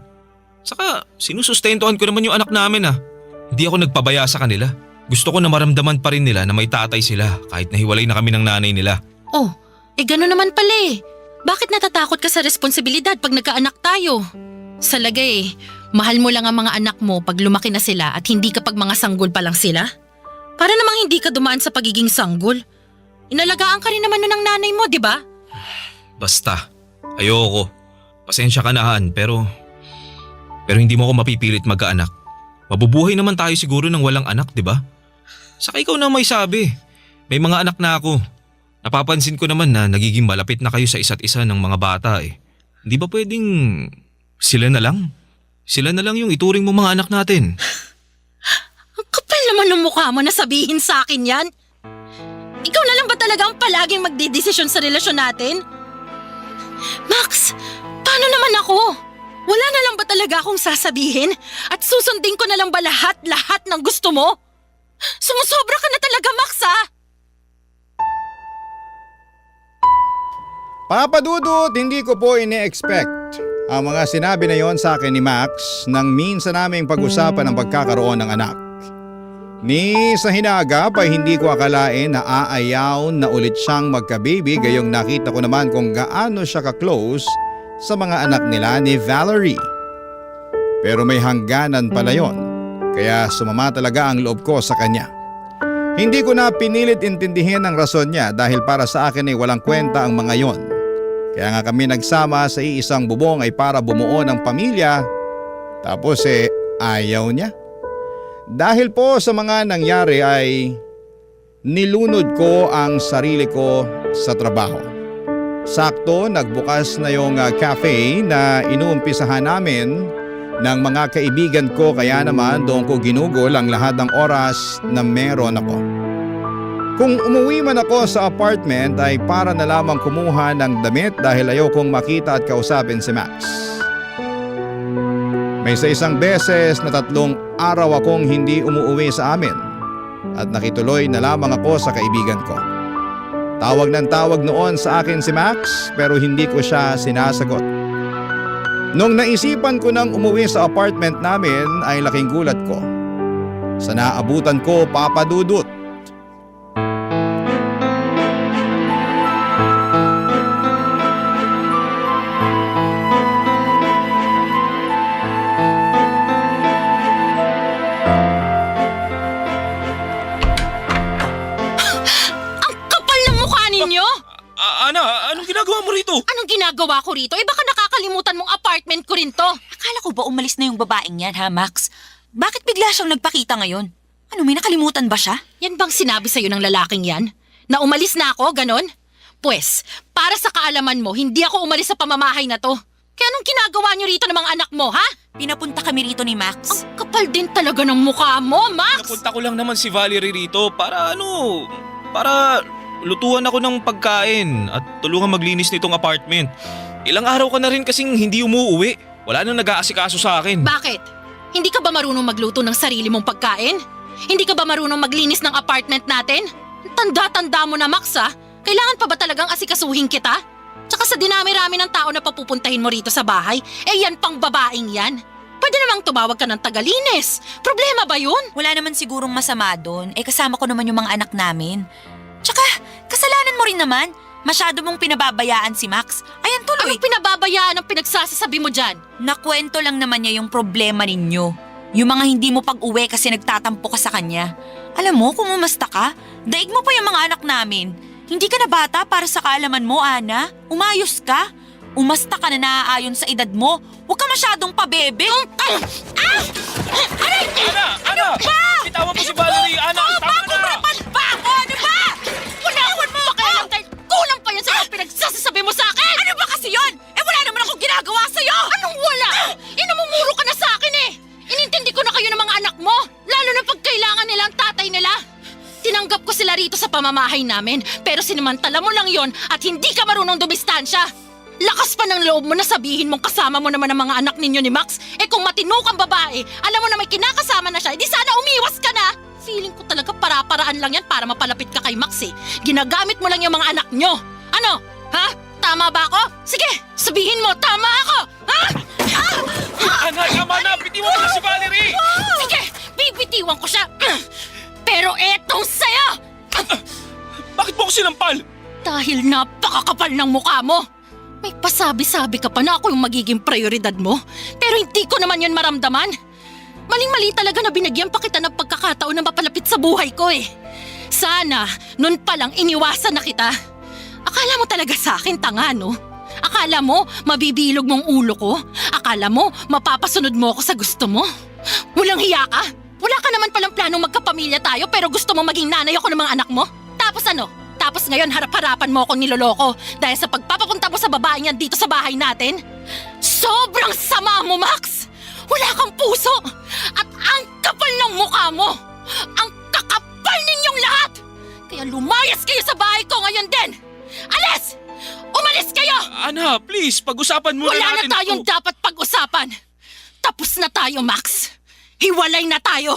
Saka, sinusustentuhan ko naman yung anak namin . Hindi ako nagpabaya sa kanila. Gusto ko na maramdaman pa rin nila na may tatay sila kahit nahiwalay na kami ng nanay nila. Oh, gano'n naman pala . Bakit natatakot ka sa responsibilidad pag nagkaanak tayo? Sa lagay, mahal mo lang ang mga anak mo pag lumaki na sila at hindi kapag mga sanggol pa lang sila? Para namang hindi ka dumaan sa pagiging sanggol. Inalagaan ka rin naman nun ng nanay mo, di ba? Basta, ayoko. Pasensya ka na Han, pero hindi mo ako mapipilit magkaanak. Mabubuhay naman tayo siguro ng walang anak, di ba? Saka ikaw na may sabi. May mga anak na ako. Napapansin ko naman na nagiging malapit na kayo sa isa't isa ng mga bata . Hindi ba pwedeng Sila na lang. Sila na lang yung ituring mo mga anak natin. Ang kapal naman ng mukha mo na sabihin sa akin yan. Ikaw na lang ba talaga ang palaging magdidesisyon sa relasyon natin? Max, paano naman ako? Wala na lang ba talaga akong sasabihin? At susundin ko na lang ba lahat ng gusto mo? Sumusobra ka na talaga, Max, ha? Papa Dudut, hindi ko po ini-expect ang mga sinabi na yon sa akin ni Max nang minsan naming pag-usapan ang pagkakaroon ng anak. Ni sa hinagap ay hindi ko akalain na aayaw na ulit siyang magka-baby gayong nakita ko naman kung gaano siya ka-close sa mga anak nila ni Valerie. Pero may hangganan pala yon, kaya sumama talaga ang loob ko sa kanya. Hindi ko na pinilit intindihin ang rason niya dahil para sa akin ay walang kwenta ang mga yon. Kaya nga kami nagsama sa iisang bubong ay para bumuo ng pamilya, tapos ayaw niya. Dahil po sa mga nangyari ay nilunod ko ang sarili ko sa trabaho. Sakto nagbukas na yung cafe na inuumpisahan namin ng mga kaibigan ko kaya naman doon ko ginugol ang lahat ng oras na meron ako. Kung umuwi man ako sa apartment ay para na lamang kumuha ng damit dahil ayaw kong makita at kausapin si Max. May sa isang beses na 3 araw akong hindi umuwi sa amin at nakituloy na lamang ako sa kaibigan ko. Tawag ng tawag noon sa akin si Max pero hindi ko siya sinasagot. Nung naisipan ko nang umuwi sa apartment namin ay laking gulat ko. Sa naabutan ko, Papa Dudut. Ana, anong ginagawa mo rito? Anong ginagawa ko rito? Baka nakakalimutan mong apartment ko rin to. Akala ko ba umalis na yung babaeng yan, ha, Max? Bakit bigla siyang nagpakita ngayon? Ano, may nakalimutan ba siya? Yan bang sinabi sa'yo ng lalaking yan? Na umalis na ako, ganon? Pwes, para sa kaalaman mo, hindi ako umalis sa pamamahay na to. Kaya anong ginagawa niyo rito ng mga anak mo, ha? Pinapunta kami rito ni Max. Ang kapal din talaga ng mukha mo, Max! Napunta ko lang naman si Valerie rito para lutuan ako ng pagkain at tulungan maglinis nitong apartment. Ilang araw ka na rin kasing hindi umuuwi. Wala nang nag-aasikaso sa akin. Bakit? Hindi ka ba marunong magluto ng sarili mong pagkain? Hindi ka ba marunong maglinis ng apartment natin? Tanda-tanda mo na, Max, ha? Kailangan pa ba talagang asikasuhin kita? Tsaka sa dinami-rami ng tao na papupuntahin mo rito sa bahay, yan pang babaeng yan. Pwede namang tumawag ka ng tagalinis. Problema ba yun? Wala naman sigurong masama doon. Kasama ko naman yung mga anak namin. Tsaka, kasalanan mo rin naman. Masyado mong pinababayaan si Max. Ayan tuloy. Anong pinababayaan ang pinagsasasabi mo dyan? Nakwento lang naman niya yung problema ninyo. Yung mga hindi mo pag-uwi kasi nagtatampo ka sa kanya. Alam mo, kung umasta ka, daig mo pa yung mga anak namin. Hindi ka na bata para sa kaalaman mo, Ana. Umayos ka. Umasta ka na naaayon sa edad mo. Huwag ka masyadong pabebe. Ana! Ana! Bitawan mo si Valerie! Ana! Tama na! Bakurapan pa ako! Ano ba? Wala mo pakialam dahil kulang pa yan sa mga pinagsasasabi mo sa akin! Ano ba kasi yun? Wala naman akong ginagawa sa'yo! Anong wala? Namumuro ka na sa akin eh! Inintindi ko na kayo ng mga anak mo, lalo na pag kailangan nila ang tatay nila. Tinanggap ko sila rito sa pamamahay namin, pero sinamantala mo lang yon at hindi ka marunong dumistansya. Lakas pa ng loob mo na sabihin mong kasama mo naman ang mga anak ninyo ni Max. Kung matino kang babae, alam mo na may kinakasama na siya, di sana umiwas ka na. Feeling ko talaga para-paraan lang yan para mapalapit ka kay Max eh. Ginagamit mo lang yung mga anak nyo. Ano? Ha? Tama ba ako? Sige, sabihin mo, tama ako! Ha? Ana, tama na! Bitiwan mo na si Valerie! Sige, bibitiwan ko siya. Pero etong saya! Bakit mo ako sinampal? Dahil napakakapal ng mukha mo. May pasabi-sabi ka pa na ako yung magiging prioridad mo. Pero hindi ko naman yun maramdaman. Maling-mali talaga na binigyan pa kita ng pagkakataon na mapalapit sa buhay ko eh. Sana, nun pa lang iniwasan na kita. Akala mo talaga sa akin tanga, no? Akala mo mabibilog mong ulo ko? Akala mo mapapasunod mo ako sa gusto mo? Walang hiya ka? Wala ka naman palang planong magkapamilya tayo pero gusto mo maging nanay ako ng mga anak mo? Tapos ano? Tapos ngayon harap-harapan mo akong niloloko dahil sa pagpapapunta mo sa babaeng yan dito sa bahay natin? Sobrang sama mo, Max! Wala kang puso! At ang kapal ng mukha mo! Ang kakapal ninyong lahat! Kaya lumayas kayo sa bahay ko ngayon din! Alis! Umalis kayo! Ana, please, pag-usapan muna Wala natin na tayong dapat pag-usapan! Tapos na tayo, Max! Hiwalay na tayo!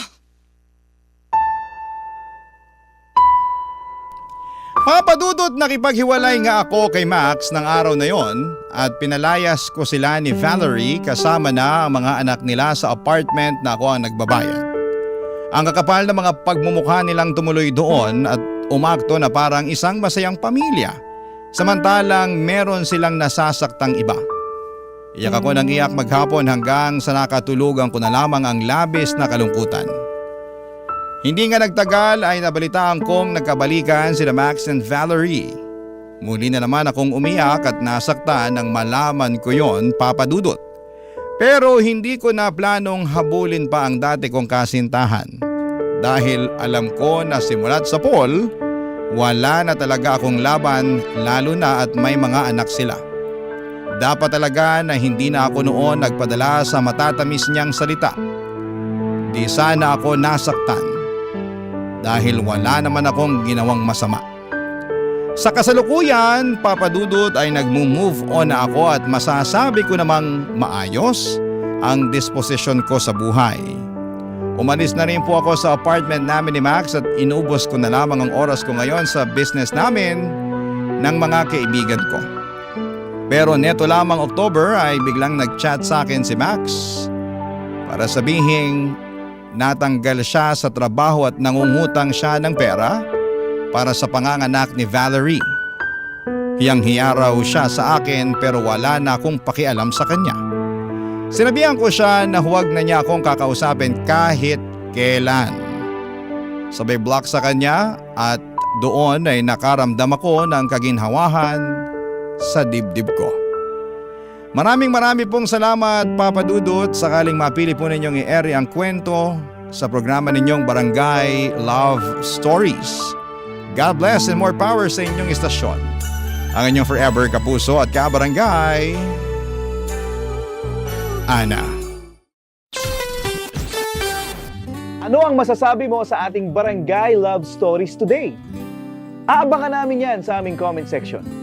Papadudot, nakipaghiwalay nga ako kay Max ng araw na yon at pinalayas ko sila ni Valerie kasama na ang mga anak nila sa apartment na ako ang nagbabayad. Ang kakapal na mga pagmumukha nilang tumuloy doon at umakto na parang isang masayang pamilya, samantalang meron silang nasasaktang iba. Iyak ako ng iyak maghapon hanggang sa nakatulugan ko na lamang ang labis na kalungkutan. Hindi nga nagtagal ay nabalitaan kong nagkabalikan sila Max and Valerie. Muli na naman akong umiyak at nasaktan nang malaman ko yon, Papadudot. Pero hindi ko na planong habulin pa ang dati kong kasintahan. Dahil alam ko na simulat sa Paul, wala na talaga akong laban lalo na at may mga anak sila. Dapat talaga na hindi na ako noon nagpadala sa matatamis niyang salita. Di sana ako nasaktan. Dahil wala naman akong ginawang masama. Sa kasalukuyan, Papadudot, ay nagmo-move on na ako at masasabi ko namang maayos ang disposisyon ko sa buhay. Umalis na rin po ako sa apartment namin ni Max at inubos ko na lamang ang oras ko ngayon sa business namin ng mga kaibigan ko. Pero neto lamang October ay biglang nag-chat sa akin si Max para sabihing natanggal siya sa trabaho at nangungutang siya ng pera para sa panganganak ni Valerie. Hiyang-hiya raw siya sa akin pero wala na akong pakialam sa kanya. Sinabihan ko siya na huwag na niya akong kakausapin kahit kailan. Sabay block sa kanya at doon ay nakaramdam ako ng kaginhawahan sa dibdib ko. Marami pong salamat, Papadudot. Sakaling mapili po ninyong i-air ang kwento sa programa ninyong Barangay Love Stories. God bless and more power sa inyong istasyon. Ang inyong forever kapuso at kabarangay, Ana. Ano ang masasabi mo sa ating Barangay Love Stories today? Aabangan namin yan sa aming comment section.